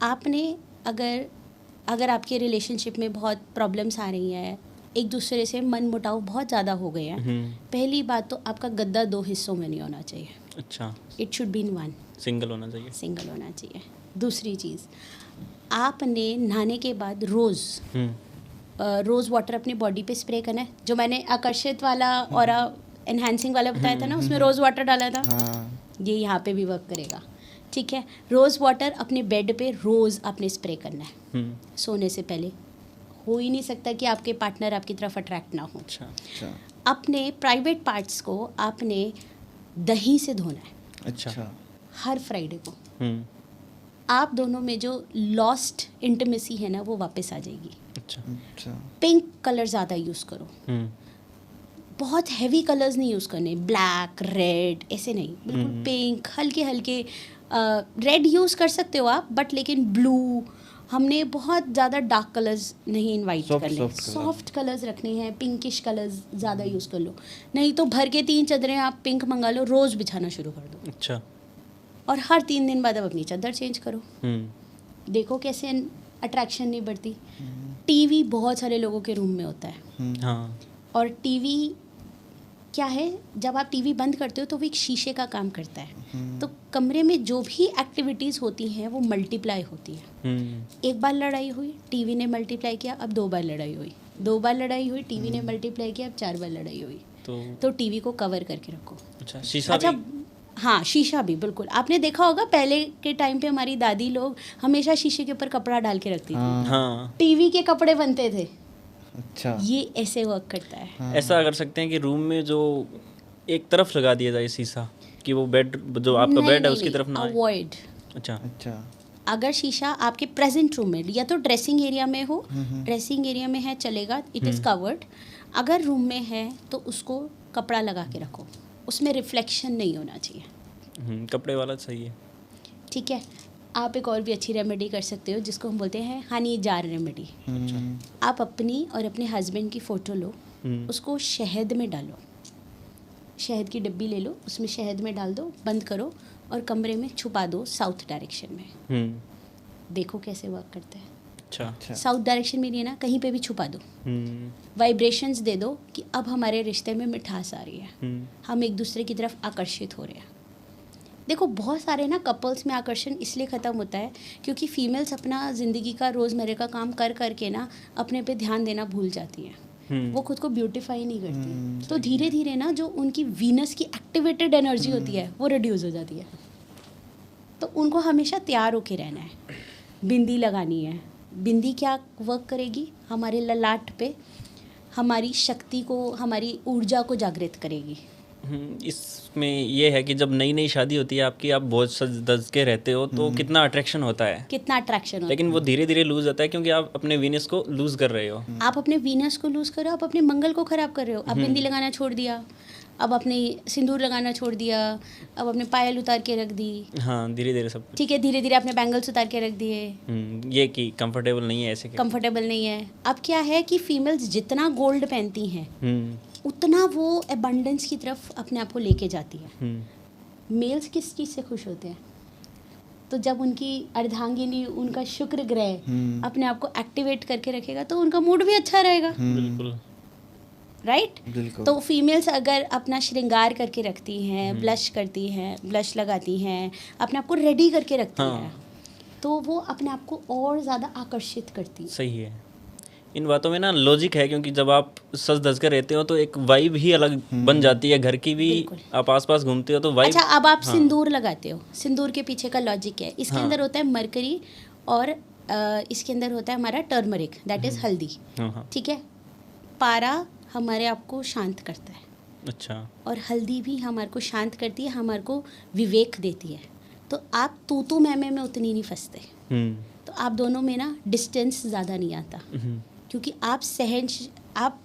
आपने अगर आपके रिलेशनशिप में बहुत प्रॉब्लम्स आ रही हैं, एक दूसरे से मन मुटाव बहुत ज़्यादा हो गए हैं, पहली बात तो आपका गद्दा 2 हिस्सों में नहीं होना चाहिए। अच्छा। It should be in 1। Single होना चाहिए। सिंगल होना चाहिए। दूसरी चीज़, आपने नहाने के बाद रोज़ वाटर अपनी बॉडी पे स्प्रे करना है। जो मैंने आकर्षित वाला और एनहांसिंग वाला बताया था ना, उसमें रोज़ वाटर डाला था, ये यहाँ पे भी वर्क करेगा। ठीक है, रोज़ वाटर अपने बेड पे रोज़ आपने स्प्रे करना है सोने से पहले। हो ही नहीं सकता कि आपके पार्टनर आपकी तरफ अट्रैक्ट ना हो। अच्छा। अच्छा। अपने प्राइवेट पार्ट्स को आपने दही से धोना है अच्छा। हर फ्राइडे को। आप दोनों में जो लॉस्ट इंटीमेसी है ना, वो वापस आ जाएगी। अच्छा। अच्छा। पिंक कलर ज़्यादा यूज़ करो, बहुत हैवी कलर्स नहीं यूज़ करने, ब्लैक, रेड ऐसे नहीं, बिल्कुल पिंक, हल्के हल्के। रेड यूज़ कर सकते हो आप, बट लेकिन ब्लू, हमने बहुत ज़्यादा डार्क कलर्स नहीं इनवाइट करने, सॉफ्ट कलर्स रखने हैं, पिंकिश कलर्स ज़्यादा यूज़ कर लो। नहीं तो भर के 3 चादरें आप पिंक मंगा लो, रोज़ बिछाना शुरू कर दो। अच्छा। और हर 3 दिन बाद अब अपनी चादर चेंज करो। देखो कैसे अट्रैक्शन नहीं बढ़ती। टीवी बहुत सारे लोगों के रूम में होता है। हाँ। और टीवी क्या है, जब आप टीवी बंद करते हो तो वो एक शीशे का काम करता है। तो कमरे में जो भी एक्टिविटीज़ होती हैं वो मल्टीप्लाई होती है। एक बार लड़ाई हुई, टीवी ने मल्टीप्लाई किया, अब 2 बार लड़ाई हुई, 2 बार लड़ाई हुई, टीवी ने मल्टीप्लाई किया, अब 4 बार लड़ाई हुई। तो टीवी को कवर करके रखो। अच्छा, शीशा अच्छा, भी? हाँ, शीशा भी बिल्कुल। आपने देखा होगा पहले के टाइम पे हमारी दादी लोग हमेशा शीशे के ऊपर कपड़ा डाल के रखती थी। हाँ। टीवी के कपड़े बनते थे। अच्छा। ये ऐसे वर्क करता है। हाँ। ऐसा कर सकते हैं कि रूम में जो एक तरफ लगा दिया जाए शीशा, कि वो बेड, जो आपका बेड है उसकी तरफ ना आए। अवॉइड। अच्छा। अच्छा। अगर शीशा आपके प्रेजेंट रूम में या तो ड्रेसिंग एरिया में हो, ड्रेसिंग एरिया में है चलेगा, इट इज़ कवर्ड। अगर रूम में है तो उसको कपड़ा लगा के रखो, उसमें रिफ्लेक्शन नहीं होना चाहिए। कपड़े वाला सही है। ठीक है, आप एक और भी अच्छी रेमेडी कर सकते हो जिसको हम बोलते हैं हनी जार रेमेडी। आप अपनी और अपने हस्बैंड की फ़ोटो लो, उसको शहद में डालो, शहद की डिब्बी ले लो, उसमें शहद में डाल दो, बंद करो और कमरे में छुपा दो साउथ डायरेक्शन में। देखो कैसे वर्क करता है। अच्छा। साउथ डायरेक्शन में नहीं है ना, कहीं पे भी छुपा दो, हम्म, वाइब्रेशंस दे दो कि अब हमारे रिश्ते में मिठास आ रही है, हम्म, हम एक दूसरे की तरफ आकर्षित हो रहे हैं। देखो बहुत सारे ना कपल्स में आकर्षण इसलिए ख़त्म होता है क्योंकि फीमेल्स अपना ज़िंदगी का रोज़मर्रा का काम कर करके ना अपने पे ध्यान देना भूल जाती हैं, वो खुद को ब्यूटीफाई नहीं करती, तो धीरे धीरे ना जो उनकी वीनस की एक्टिवेटेड एनर्जी होती है वो रिड्यूस हो जाती है। तो उनको हमेशा तैयार होके रहना है, बिंदी लगानी है। बिंदी क्या वर्क करेगी, हमारे ललाट पे हमारी शक्ति को, हमारी ऊर्जा को जागृत करेगी। इसमें ये है कि जब नई नई शादी होती है आपकी, आप बहुत सज धज के रहते हो तो कितना अट्रैक्शन होता है, कितना अट्रैक्शन होता लेकिन वो धीरे धीरे लूज होता है क्योंकि आप अपने वीनस को लूज कर रहे हो। है। आप अपने वीनस को लूज कर रहे हो, आप अपने मंगल को खराब कर रहे हो। अब बिंदी लगाना छोड़ दिया, अब अपने सिंदूर लगाना छोड़ दिया, अब अपने पायल उतार के रख दी, हाँ, धीरे धीरे सब कुछ। ठीक है, धीरे धीरे अपने बैंगल्स उतार के रख दिए, ये कि कंफर्टेबल नहीं है ऐसे के। कंफर्टेबल नहीं है। अब क्या है कि फीमेल्स जितना गोल्ड पहनती हैं उतना वो एबंडेंस की तरफ अपने आप को लेके जाती है। मेल्स किस चीज़ से खुश होते हैं, तो जब उनकी अर्धांगिनी, उनका शुक्र ग्रह अपने आप को एक्टिवेट करके रखेगा तो उनका मूड भी अच्छा रहेगा, बिल्कुल। राइट। बिल्कुल। तो फीमेल्स अगर अपना श्रृंगार करके रखती हैं, ब्लश करती हैं, ब्लश लगाती हैं, अपने आप को रेडी करके रखती हैं, तो वो अपने आप को और ज़्यादा आकर्षित करती है। सही है। इन बातों में ना लॉजिक है क्योंकि जब आप सज धज कर रहते हो तो एक वाइब ही अलग बन जाती है घर की भी। बिल्कुल। आप आसपास घूमते हो तो वाइब। अच्छा, अब आप सिंदूर लगाते हो, सिंदूर के पीछे का लॉजिक है, इसके अंदर होता है मरकरी और इसके अंदर होता है हमारा टर्मरिक, दैट इज हल्दी, हाँ। ठीक है। पारा हमारे आप को शांत करता है अच्छा। और हल्दी भी हमारे को शांत करती है, हमारे को विवेक देती है। तो आप तू मैं उतनी नहीं फंसते, तो आप दोनों में ना डिस्टेंस ज़्यादा नहीं आता क्योंकि आप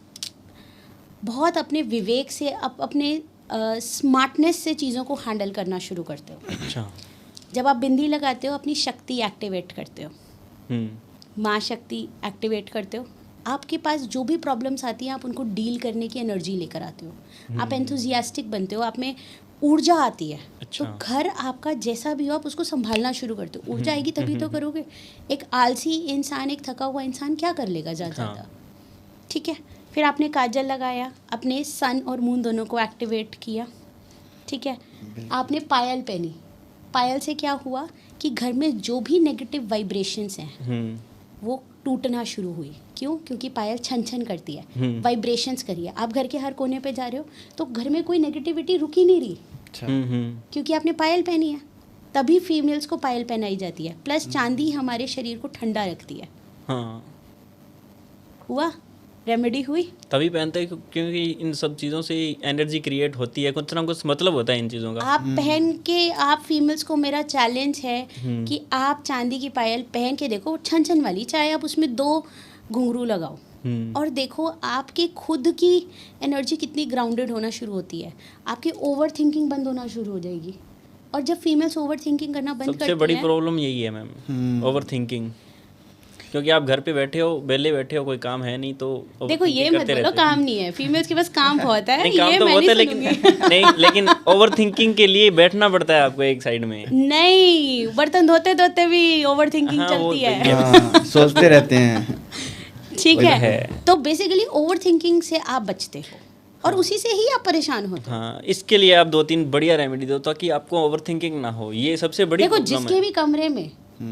बहुत अपने विवेक से, अपने स्मार्टनेस से चीज़ों को हैंडल करना शुरू करते हो। अच्छा। जब आप बिंदी लगाते हो अपनी शक्ति एक्टिवेट करते हो, माँ शक्ति एक्टिवेट करते हो। आपके पास जो भी प्रॉब्लम्स आती हैं आप उनको डील करने की एनर्जी लेकर आते हो, आप एंथुजियास्टिक बनते हो, आप में ऊर्जा आती है। अच्छा। तो घर आपका जैसा भी हो आप उसको संभालना शुरू करते हो। ऊर्जा आएगी तभी तो करोगे। एक आलसी इंसान, एक थका हुआ इंसान क्या कर लेगा ज़्यादा, ठीक है। फिर आपने काजल लगाया, अपने सन और मून दोनों को एक्टिवेट किया, ठीक है। आपने पायल पहनी, पायल से क्या हुआ कि घर में जो भी नेगेटिव वाइब्रेशंस हैं वो टूटना शुरू हुई। क्यों? क्योंकि पायल छन छन करती है, वाइब्रेशंस करिए। आप घर के हर कोने पे जा रहे हो तो घर में कोई नेगेटिविटी रुक ही नहीं रही, अच्छा। क्योंकि आपने पायल पहनी है। तभी फीमेल्स को पायल पहनाई जाती है। प्लस चांदी हमारे शरीर को ठंडा रखती है। हाँ, हुआ, रेमेडी हुई। तभी पहनते हैं क्योंकि इन सब चीज़ों से एनर्जी क्रिएट होती है, कुछ ना कुछ मतलब होता है इन चीज़ों का। आप पहन के, आप फीमेल्स को मेरा चैलेंज है कि आप चांदी की पायल पहन के देखो, छन छन वाली, चाहे आप उसमें 2 घुंघरू लगाओ और देखो आपके खुद की एनर्जी कितनी ग्राउंडेड होना शुरू होती है। आपकी ओवर थिंकिंग बंद होना शुरू हो जाएगी। और जब फीमेल्स ओवर थिंकिंग करना बंद करती सबसे हैं, बड़ी प्रॉब्लम यही है मैम, ओवर थिंकिंग। क्योंकि आप घर पे बैठे हो, बेले बैठे हो, कोई काम है नहीं तो देखो ये मत बोलो काम नहीं है, फीमेल्स के पास काम बहुत है। नहीं, काम ये तो मैं बहुत नहीं है लेकिन सुनूंगी। नहीं, लेकिन ओवर थिंकिंग के लिए बैठना पड़ता है आपको एक साइड में। नहीं, बर्तन धोते धोते भी ओवर थिंकिंग हाँ, वो चलती है। हाँ, सोचते रहते हैं। ठीक वही है, है। तो बेसिकली ओवर थिंकिंग से आप बचते हो और उसी से ही आप परेशान होते हो। हाँ, इसके लिए आप 2-3 बढ़िया रेमेडी दो ताकि आपको ओवर थिंकिंग ना हो। ये सबसे बड़ी देखो प्रॉब्लम जिसके है। भी कमरे में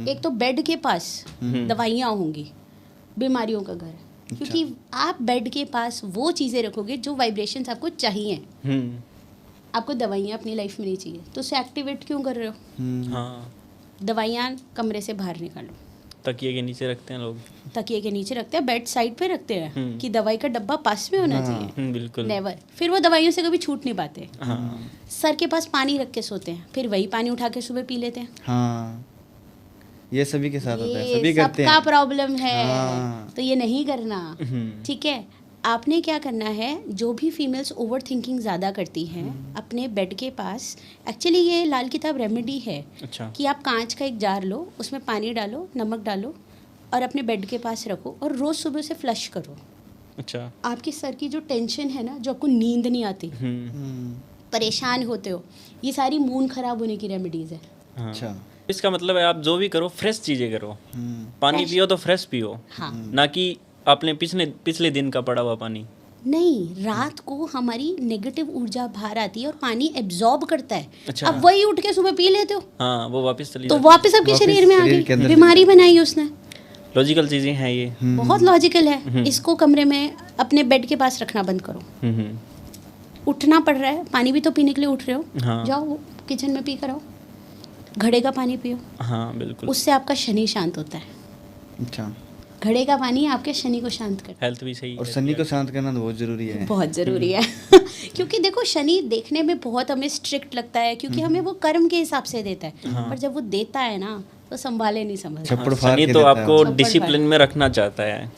एक तो बेड के पास दवाइयाँ होंगी, बीमारियों का घर है। क्योंकि आप बेड के पास वो चीज़ें रखोगे जो वाइब्रेशंस आपको चाहिए। आपको दवाइयाँ अपनी लाइफ में नहीं चाहिए तो उसे एक्टिवेट क्यों कर रहे हो? हाँ, दवाइयाँ कमरे से बाहर निकालो। तकिए के नीचे रखते हैं लोग। तकिए के नीचे रखते हैं, बेड साइड पे रखते हैं कि दवाई का डब्बा पास में होना चाहिए। बिल्कुल। नेवर। फिर वो दवाइयों से कभी छूट नहीं पाते। हाँ, सर के पास पानी रख के सोते हैं, फिर वही पानी उठा के सुबह पी लेते हैं। हाँ, ये सभी के साथ होता है, ये सभी करते सबका हैं। प्रॉब्लम है। हाँ। तो ये नहीं करना, ठीक है। आपने क्या करना है, जो भी फीमेल्स ओवर थिंकिंग ज़्यादा करती हैं अपने बेड के पास, एक्चुअली ये लाल किताब रेमेडी है अच्छा। कि आप कांच का एक जार लो, उसमें पानी डालो, नमक डालो और अपने बेड के पास रखो और रोज़ सुबह से फ्लश करो। अच्छा। आपके सर की जो टेंशन है ना, जो आपको नींद नहीं आती, हम्म, परेशान होते हो, ये सारी मूड खराब होने की रेमेडीज़ है। हाँ। अच्छा। इसका मतलब है आप जो भी करो फ्रेश चीज़ें करो, पानी Fresh। पियो तो फ्रेश पियो, हाँ। ना कि आपने पिछले दिन का पड़ा हुआ पानी। नहीं, रात को हमारी नेगेटिव ऊर्जा बाहर आती है और पानी एब्जॉर्ब करता है। अच्छा। अब वही उठ के सुबह पी लेते हो हाँ, वो वापस चली तो जाती वापस आपके वापस शरीर में आ शरीर के गई, अंदर बीमारी बनाई उसने। लॉजिकल चीज़ें हैं ये। बहुत लॉजिकल है। इसको कमरे में अपने बेड के पास रखना बंद करो। हम्म। उठना पड़ रहा है, पानी भी तो पीने के लिए उठ रहे हो, हाँ। जाओ किचन में पी कर आओ, घड़े का पानी पियो, हाँ बिल्कुल। उससे आपका शनि शांत होता है। अच्छा। घड़े का पानी आपके शनि को शांत करता है। हेल्थ भी सही और रहती शनि है। को शांत करना तो बहुत ज़रूरी है। बहुत ज़रूरी है क्योंकि देखो शनि देखने में बहुत हमें स्ट्रिक्ट लगता है क्योंकि हमें वो कर्म के हिसाब से देता है, पर जब वो देता है ना तो संभाले नहीं संभलता। छप्पड़ हाँ, फाड़ शनि के तो देता है। आपको छप्पड़ डिसिप्लिन फाड़। में रखना चाहता है।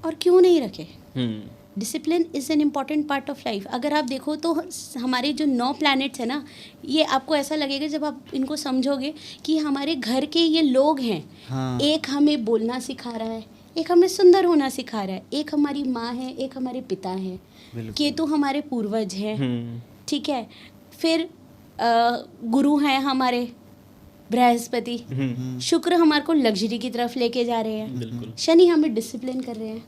और क्यों नहीं रखे? हम्म। Discipline is an important part of life. अगर आप देखो तो हमारे जो 9 प्लैनेट्स हैं ना, ये आपको ऐसा लगेगा जब आप इनको समझोगे कि हमारे घर के ये लोग हैं। हाँ। एक हमें बोलना सिखा रहा है, एक हमें सुंदर होना सिखा रहा है, एक हमारी माँ है, एक हमारे पिता हैं, बिल्कुल। केतु हमारे पूर्वज हैं, हम्म। ठीक है। फिर गुरु हैं हमारे बृहस्पति, शुक्र हमारे को लग्जरी की तरफ लेके जा रहे हैं, बिल्कुल। शनि हमें डिसिप्लिन कर रहे हैं।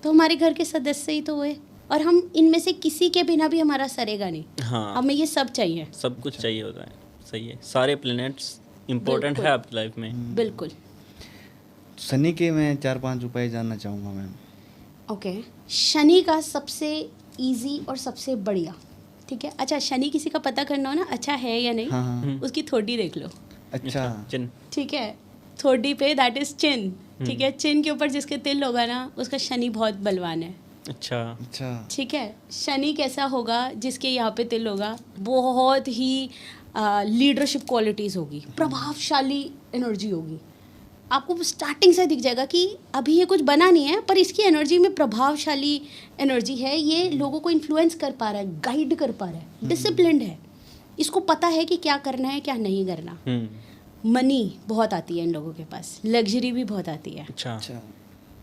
तो हमारे घर के सदस्य ही तो हुए, और हम इनमें से किसी के बिना भी हमारा सरेगा नहीं। हाँ, हमें ये सब चाहिए। सब कुछ चाहिए होता है। सही है, सारे प्लैनेट्स इम्पोर्टेंट बिल्कुल। है आपकी लाइफ में। बिल्कुल। शनि के मैं 4-5 उपाय जानना चाहूँगा मैम। ओके, शनि का सबसे इजी और सबसे बढ़िया, ठीक है। अच्छा, शनि किसी का पता करना हो ना अच्छा है या नहीं, हाँ हाँ। उसकी थोड़ी देख लो, अच्छा। चिन। ठीक है। थोड़ी पे दैट इज चिन, ठीक है। चिन के ऊपर जिसके तिल होगा ना उसका शनि बहुत बलवान है, अच्छा। अच्छा। ठीक है। शनि कैसा होगा जिसके यहाँ पे तिल होगा, बहुत ही लीडरशिप क्वालिटीज़ होगी, प्रभावशाली एनर्जी होगी। आपको स्टार्टिंग से दिख जाएगा कि अभी ये कुछ बना नहीं है पर इसकी एनर्जी में प्रभावशाली एनर्जी है, ये लोगों को इन्फ्लुएंस कर पा रहा है, गाइड कर पा रहा है, डिसिप्लिन्ड है, इसको पता है कि क्या करना है क्या नहीं करना। मनी बहुत आती है इन लोगों के पास, लग्जरी भी बहुत आती है। अच्छा। अच्छा।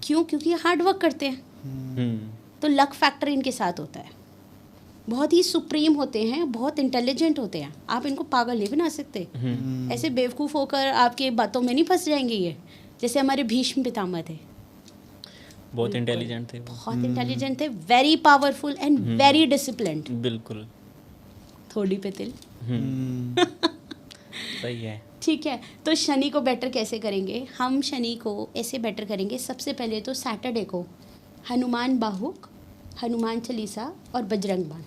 क्यों? क्योंकि ये हार्ड वर्क करते हैं, हम्म। तो लक फैक्टर इनके साथ होता है। बहुत ही सुप्रीम होते हैं, बहुत इंटेलिजेंट होते हैं, आप इनको पागल नहीं बना सकते। ऐसे बेवकूफ़ होकर आपके बातों में नहीं फंस जाएंगे ये, जैसे हमारे भीष्म पितामह थे, बहुत इंटेलिजेंट थे वो। बहुत इंटेलिजेंट थे, very powerful and very disciplined. बिल्कुल। थोड़ी पे तिल। सही है। ठीक है। तो शनि को बेटर कैसे करेंगे? हम शनि को ऐसे बेटर करेंगे, सबसे पहले तो सैटरडे को हनुमान बाहुक, हनुमान चालीसा और बजरंग बाण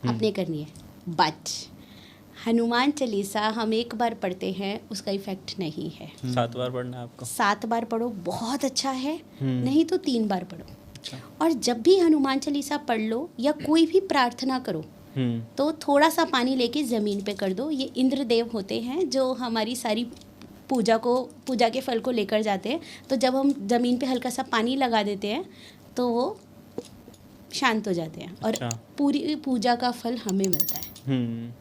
आपने करनी है। बट हनुमान चालीसा हम एक बार पढ़ते हैं उसका इफेक्ट नहीं है, 7 बार पढ़ना है आपको। 7 बार पढ़ो बहुत अच्छा है, नहीं तो 3 बार पढ़ो। अच्छा। और जब भी हनुमान चालीसा पढ़ लो या कोई भी प्रार्थना करो तो थोड़ा सा पानी लेके ज़मीन पे कर दो। ये इंद्र देव होते हैं जो हमारी सारी पूजा के फल को लेकर जाते हैं, तो जब हम ज़मीन पे हल्का सा पानी लगा देते हैं तो वो शांत हो जाते हैं और अच्छा। पूरी पूजा का फल हमें मिलता है।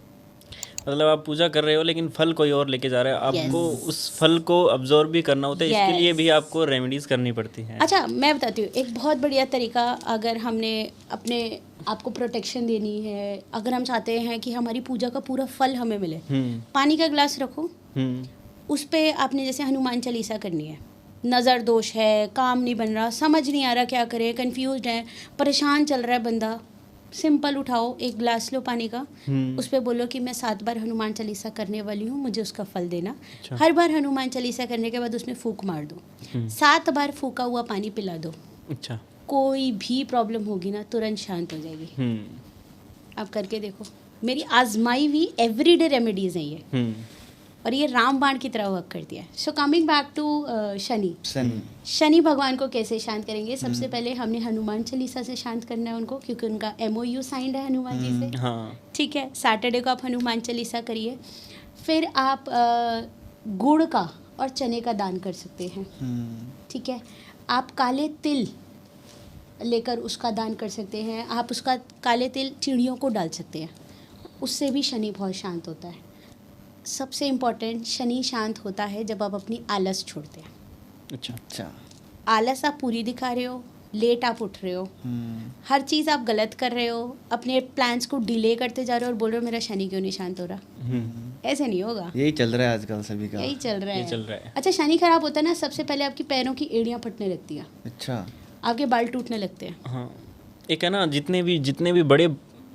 मतलब आप पूजा कर रहे हो लेकिन फल कोई और लेके जा रहा है, आपको उस फल को अब्जॉर्ब भी करना होता है। इसके लिए भी आपको रेमेडीज करनी पड़ती हैं। अच्छा, मैं बताती हूँ एक बहुत बढ़िया तरीका। अगर हमने अपने आपको प्रोटेक्शन देनी है, अगर हम चाहते हैं कि हमारी पूजा का पूरा फल हमें मिले, पानी का गिलास रखो, उस पे आपने जैसे हनुमान चालीसा करनी है। नज़र दोष है, काम नहीं बन रहा, समझ नहीं आ रहा क्या करें, कंफ्यूज्ड है, परेशान चल रहा है बंदा, सिंपल उठाओ एक गिलास लो पानी का, उस पे बोलो कि मैं 7 बार हनुमान चालीसा करने वाली हूँ, मुझे उसका फल देना। अच्छा। हर बार हनुमान चालीसा करने के बाद उसमें फूंक मार दो, 7 बार फूका हुआ पानी पिला दो। अच्छा। कोई भी प्रॉब्लम होगी ना तुरंत शांत हो जाएगी। आप करके देखो, मेरी आजमाई हुई एवरीडे रेमेडीज हैं ये, और ये रामबाण की तरह वर्क करती है। So coming back to Shani भगवान को कैसे शांत करेंगे? सबसे पहले हमने हनुमान चालीसा से शांत करना है उनको, क्योंकि उनका MOU साइंड है हनुमान जी से। हाँ। ठीक है, सैटरडे को आप हनुमान चालीसा करिए। फिर आप गुड़ का और चने का दान कर सकते हैं। ठीक है, आप काले तिल लेकर उसका दान कर सकते हैं। आप उसका काले तिल चिड़ियों को डाल सकते हैं, उससे भी शनि बहुत शांत होता है। सबसे इम्पोर्टेंट, शनि शांत होता है जब आप अपनी आलस छोड़ते हैं। अच्छा। अच्छा। आलस आप पूरी दिखा रहे हो, लेट आप उठ रहे हो, हर चीज़ आप गलत कर रहे हो, अपने प्लान्स को डिले करते जा रहे हो और बोल रहे हो मेरा शनि क्यों नहीं शांत हो रहा। ऐसे नहीं होगा, यही चल रहा है आजकल सभी का। यही चल रहा ये है। चल रहा है। अच्छा, शनि खराब होता है ना, सबसे पहले आपकी पैरों की एड़ियाँ फटने लगती हैं, अच्छा। आपके बाल टूटने लगते हैं। हाँ, एक है ना, जितने भी बड़े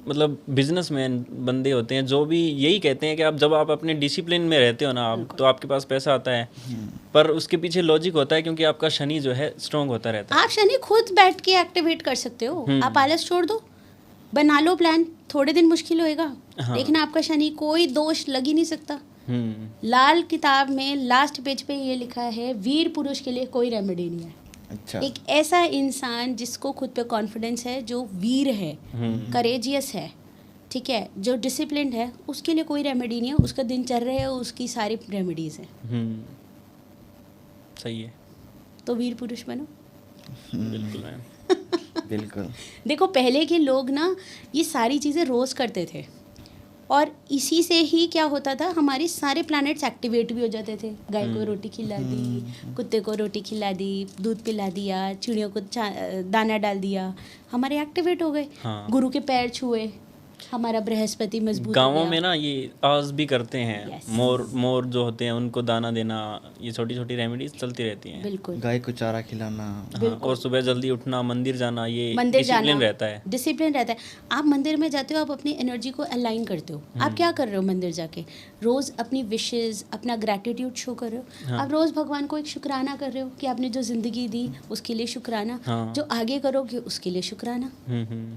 मतलब बिजनेसमैन बंदे होते हैं, जो भी यही कहते हैं कि आप जब आप अपने डिसिप्लिन में रहते हो ना, आप तो आपके पास पैसा आता है, पर उसके पीछे लॉजिक होता है, क्योंकि आपका शनि जो है स्ट्रांग होता रहता है। आप शनि खुद बैठ के एक्टिवेट कर सकते हो, आप आलस छोड़ दो, बना लो प्लान, थोड़े दिन मुश्किल होएगा, हाँ। देखना आपका शनि कोई दोष लग ही नहीं सकता। हम्म। लाल किताब में लास्ट पेज पे ये लिखा है, वीर पुरुष के लिए कोई रेमेडी नहीं है। अच्छा। एक ऐसा इंसान जिसको खुद पे कॉन्फिडेंस है, जो वीर है, करेजियस है, ठीक है, जो डिसिप्लिन है, उसके लिए कोई रेमेडी नहीं है। उसका दिनचर्या है, उसकी सारी रेमेडीज हैं। सही है। तो वीर पुरुष बनो। बिल्कुल मैम। बिल्कुल। देखो, पहले के लोग ना ये सारी चीज़ें रोज़ करते थे, और इसी से ही क्या होता था, हमारे सारे प्लैनेट्स एक्टिवेट भी हो जाते थे। गाय को रोटी खिला दी, कुत्ते को रोटी खिला दी, दूध पिला दिया, चिड़ियों को दाना डाल दिया, हमारे एक्टिवेट हो गए। हाँ। गुरु के पैर छुए, हमारा बृहस्पति मजबूत हो गाँवों गया। में ना ये आज भी करते हैं। Yes. मोर जो होते हैं उनको दाना देना, ये छोटी छोटी रेमेडीज चलती रहती हैं। बिल्कुल। गाय को चारा खिलाना। हाँ, और सुबह जल्दी उठना, मंदिर जाना, ये मंदिर डिसिप्लिन जाना रहता है। डिसिप्लिन रहता है। आप मंदिर में जाते हो, आप अपनी एनर्जी को अलाइन करते हो। आप क्या कर रहे हो मंदिर जाके? रोज़ अपनी विशेस, अपना ग्रैटिट्यूड शो कर रहे हो। हाँ। आप रोज़ भगवान को एक शुक्राना कर रहे हो कि आपने जो ज़िंदगी दी उसके लिए शुक्राना, हाँ। जो आगे करोगे उसके लिए शुक्राना।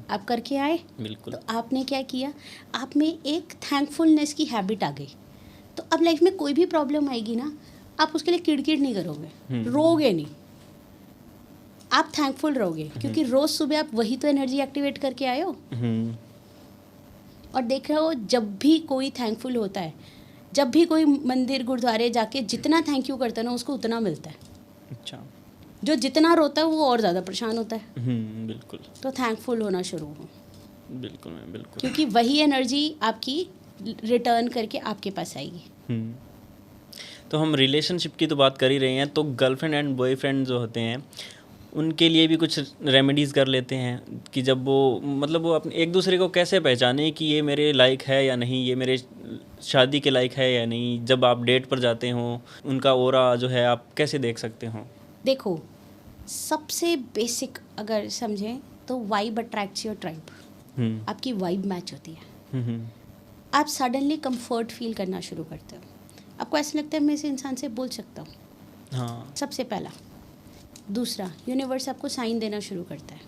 आप करके आए, बिल्कुल। तो आपने क्या किया, आप में एक थैंकफुलनेस की हैबिट आ गई। तो अब लाइफ में कोई भी प्रॉब्लम आएगी ना, आप उसके लिए किड़किड़ नहीं करोगे, रोगे नहीं, आप थैंकफुल रहोगे, क्योंकि रोज सुबह आप वही तो एनर्जी एक्टिवेट करके आए हो। और देख रहे हो, जब भी कोई थैंकफुल होता है, जब भी कोई मंदिर गुरुद्वारे जाके जितना थैंक यू करता है ना, उसको उतना मिलता है। अच्छा। जो जितना रोता है वो और ज़्यादा परेशान होता है। बिल्कुल तो थैंकफुल होना शुरू हो, बिल्कुल मैम, बिल्कुल। क्योंकि वही एनर्जी आपकी रिटर्न करके आपके पास आएगी। तो हम रिलेशनशिप की तो बात कर ही रहे हैं, तो गर्लफ्रेंड एंड बॉयफ्रेंड जो होते हैं उनके लिए भी कुछ रेमेडीज़ कर लेते हैं कि जब वो मतलब वो अपने एक दूसरे को कैसे पहचाने कि ये मेरे लायक है या नहीं, ये मेरे शादी के लायक है या नहीं। जब आप डेट पर जाते हो, उनका ऑरा जो है आप कैसे देख सकते हो? देखो, सबसे बेसिक अगर समझें तो वाइब अट्रैक्ट्स योर ट्राइब। आपकी वाइब मैच होती है, आप सडनली कंफर्ट फील करना शुरू करते हो, आपको ऐसा लगता है मैं इस इंसान से बोल सकता हूँ। हाँ। सबसे पहला। दूसरा, यूनिवर्स आपको साइन देना शुरू करता है।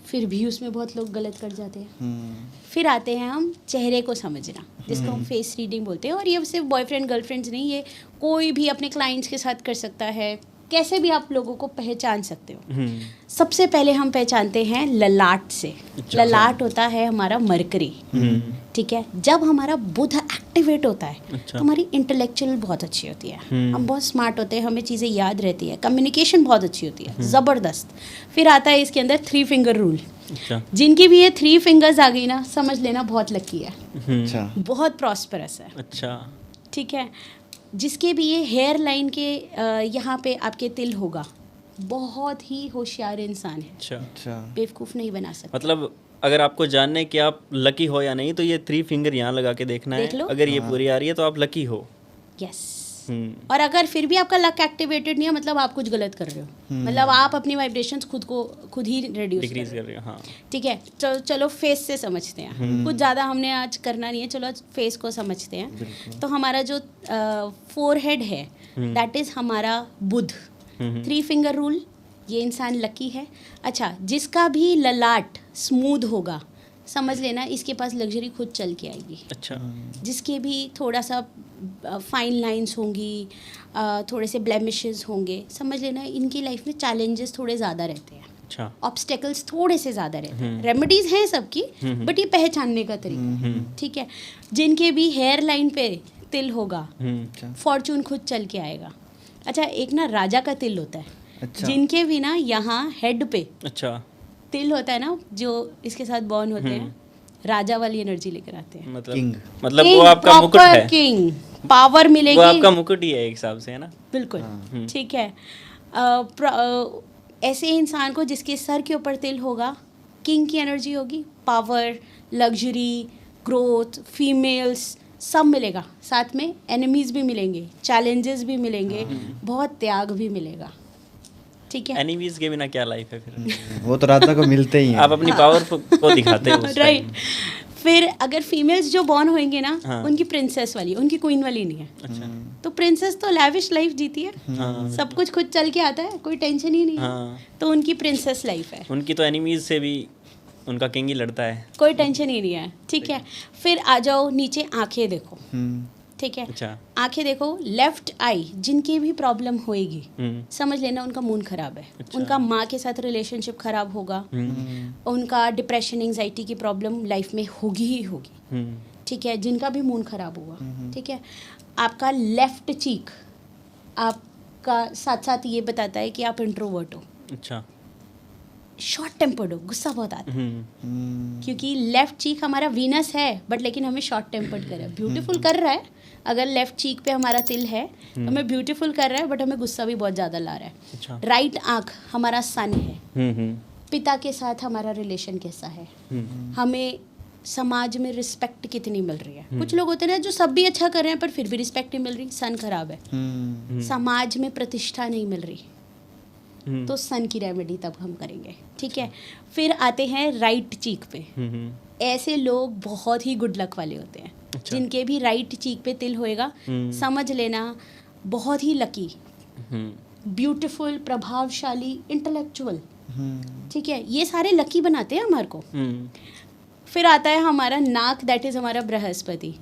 फिर भी उसमें बहुत लोग गलत कर जाते हैं। फिर आते हैं हम चेहरे को समझना, जिसको हम फेस रीडिंग बोलते हैं। और ये सिर्फ बॉयफ्रेंड गर्लफ्रेंड्स नहीं, ये कोई भी अपने क्लाइंट्स के साथ कर सकता है। कैसे भी आप लोगों को पहचान सकते हो। सबसे पहले हम पहचानते हैं ललाट से। ललाट होता है हमारा मरकरी, ठीक है। जब हमारा बुध एक्टिवेट होता है तो हमारी इंटेलेक्चुअल बहुत अच्छी होती है, हम बहुत स्मार्ट होते हैं, हमें चीज़ें याद रहती है, कम्युनिकेशन बहुत अच्छी होती है, ज़बरदस्त। फिर आता है इसके अंदर 3 फिंगर रूल। अच्छा। जिनकी भी ये 3 फिंगर्स आ गई ना, समझ लेना बहुत लकी है, अच्छा। बहुत प्रॉस्परस है। अच्छा। ठीक है। जिसके भी ये हेयर लाइन के यहाँ पे आपके तिल होगा, बहुत ही होशियार इंसान है, अच्छा। अच्छा। बेवकूफ़ नहीं बना सकता। मतलब अगर आपको जानना है कि आप लकी हो या नहीं, तो ये 3 फिंगर यहाँ लगा के देखना देख है। लो। अगर ये पूरी आ रही है तो आप लकी हो। यस। हम्म। और अगर फिर भी आपका लक एक्टिवेटेड नहीं है, मतलब आप कुछ गलत कर रहे हो, मतलब आप अपनी वाइब्रेशंस खुद ही रिड्यूस डिक्रीज कर रहे हो। हाँ। ठीक है। चलो फेस से समझते हैं, कुछ ज़्यादा हमने आज करना नहीं है, चलो फेस को समझते हैं। तो हमारा जो फोरहेड है, दैट इज़ हमारा बुध। 3 फिंगर रूल, ये इंसान लकी है। अच्छा, जिसका भी ललाट स्मूथ होगा, समझ लेना इसके पास लग्जरी खुद चल के आएगी। अच्छा। जिसके भी थोड़ा सा फाइन लाइंस होंगी, थोड़े से ब्लेमिशेस होंगे, समझ लेना इनकी लाइफ में चैलेंजेस थोड़े ज़्यादा रहते हैं। अच्छा। ऑब्स्टेकल्स थोड़े से ज़्यादा रहते हैं। रेमेडीज़ हैं सबकी, बट ये पहचानने का तरीका है। ठीक है। जिनके भी हेयर लाइन पे तिल होगा, फॉर्चून खुद चल के आएगा। अच्छा, एक ना राजा का तिल होता है। अच्छा। जिनके भी ना यहाँ हेड पे अच्छा। तिल होता है ना, जो इसके साथ बॉर्न होते हैं, राजा वाली एनर्जी लेकर आते हैं। किंग। मतलब वो आपका मुकुट है। किंग, पावर मिलेगी। वो आपका मुकुट ही है एक हिसाब से, है ना? बिल्कुल। ठीक है। ऐसे इंसान को जिसके सर के ऊपर तिल होगा, किंग की एनर्जी होगी, पावर, लग्जरी, ग्रोथ, फीमेल्स, सब मिलेगा, साथ में एनिमीज भी मिलेंगे, चैलेंजेस भी मिलेंगे, बहुत त्याग भी मिलेगा। ठीक है, एनिमीज के बिना क्या लाइफ है फिर? वो तो राधा को मिलते ही हैं। आप अपनी पावर को दिखाते हो उस राइट। time। फिर अगर फीमेल्स जो बॉर्न होंगे ना, हाँ। उनकी प्रिंसेस वाली, उनकी क्वीन वाली नहीं है। अच्छा। तो प्रिंसेस तो लैविश लाइफ जीती है, हाँ, सब कुछ खुद चल के आता है, कोई टेंशन ही नहीं है। हाँ, तो उनकी प्रिंसेस लाइफ है, उनकी तो एनिमीज से भी उनका किंग ही लड़ता है। कोई टेंशन ही नहीं है। ठीक है, फिर आ जाओ नीचे, आंखें देखो। ठीक है, अच्छा। आंखें देखो, लेफ्ट आई जिनकी भी प्रॉब्लम होएगी, हम्म, समझ लेना उनका मूड खराब है। अच्छा। उनका माँ के साथ रिलेशनशिप खराब होगा, उनका डिप्रेशन एंजाइटी की प्रॉब्लम लाइफ में होगी ही होगी। हम्म, ठीक है, जिनका भी मूड खराब हुआ। ठीक है, आपका लेफ्ट चीक आपका साथ साथ ये बताता है कि आप इंट्रोवर्ट हो, अच्छा। शॉर्ट टेम्पर्ड हो, गुस्सा बहुत आता है। हम्म, क्योंकि लेफ्ट चीक हमारा वीनस है, बट लेकिन हमें शॉर्ट टेम्पर्ड कर रहा है, ब्यूटीफुल कर रहा है। अगर लेफ्ट चीक पे हमारा तिल है तो हमें ब्यूटीफुल कर रहा है, बट हमें गुस्सा भी बहुत ज़्यादा ला रहा है। अच्छा। राइट आँख हमारा सन है, हम्म, पिता के साथ हमारा रिलेशन कैसा है, हमें समाज में रिस्पेक्ट कितनी मिल रही है। कुछ लोग होते हैं ना जो सब भी अच्छा कर रहे हैं पर फिर भी रिस्पेक्ट नहीं मिल रही, सन खराब है। समाज में प्रतिष्ठा नहीं मिल रही, तो सन की रेमेडी तब हम करेंगे। ठीक है, फिर आते हैं राइट चीक पे। ऐसे लोग बहुत ही गुड लक वाले होते हैं। अच्छा। जिनके भी राइट चीक पे तिल होएगा, समझ लेना बहुत ही लकी, ब्यूटीफुल, प्रभावशाली, इंटेलेक्चुअल। ठीक है, ये सारे लकी बनाते हैं हमारे को। फिर आता है हमारा नाक, दैट इज हमारा बृहस्पति।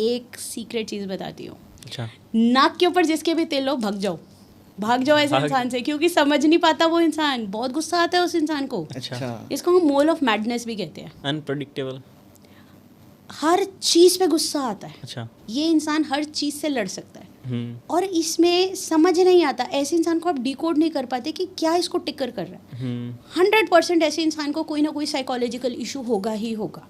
एक सीक्रेट चीज बताती हूँ, अच्छा। नाक के ऊपर जिसके भी तिल हो, भाग जाओ ऐसे इंसान से, क्योंकि समझ नहीं पाता वो इंसान, बहुत गुस्सा आता है उस इंसान को। अच्छा। इसको हम मोल ऑफ मैडनेस भी कहते हैं। अनप्रेडिक्टेबल। हर चीज पे गुस्सा आता है। अच्छा। ये इंसान हर चीज से लड़ सकता है, और इसमें समझ नहीं आता, ऐसे इंसान को आप डिकोड नहीं कर पाते कि क्या इसको टिकर कर रहा है। 100% ऐसे इंसान को कोई ना कोई साइकोलॉजिकल इशू होगा ही होगा,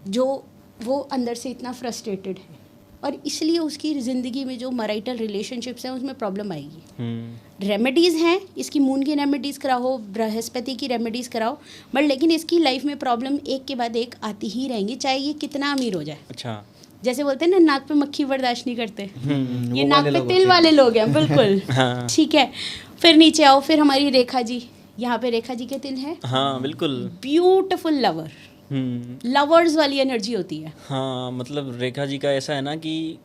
जो वो अंदर से इतना फ्रस्ट्रेटेड है, और इसलिए उसकी ज़िंदगी में जो मैरिटल रिलेशनशिप्स हैं उसमें प्रॉब्लम आएगी। रेमेडीज़ हैं, इसकी मून की रेमेडीज़ कराओ, बृहस्पति की रेमेडीज़ कराओ, बट लेकिन इसकी लाइफ में प्रॉब्लम एक के बाद एक आती ही रहेंगी, चाहे ये कितना अमीर हो जाए। अच्छा। जैसे बोलते हैं ना, नाक पे मक्खी बर्दाश्त नहीं करते, ये नाक पे तिल वाले लोग हैं, बिल्कुल। हाँ। ठीक है, फिर नीचे आओ, फिर हमारी रेखा जी, यहाँ पे रेखा जी के तिल है। हाँ, बिल्कुल। ब्यूटीफुल लवर, लवर्स वाली एनर्जी होती है। हाँ, मतलब रेखा जी का ऐसा है ना कि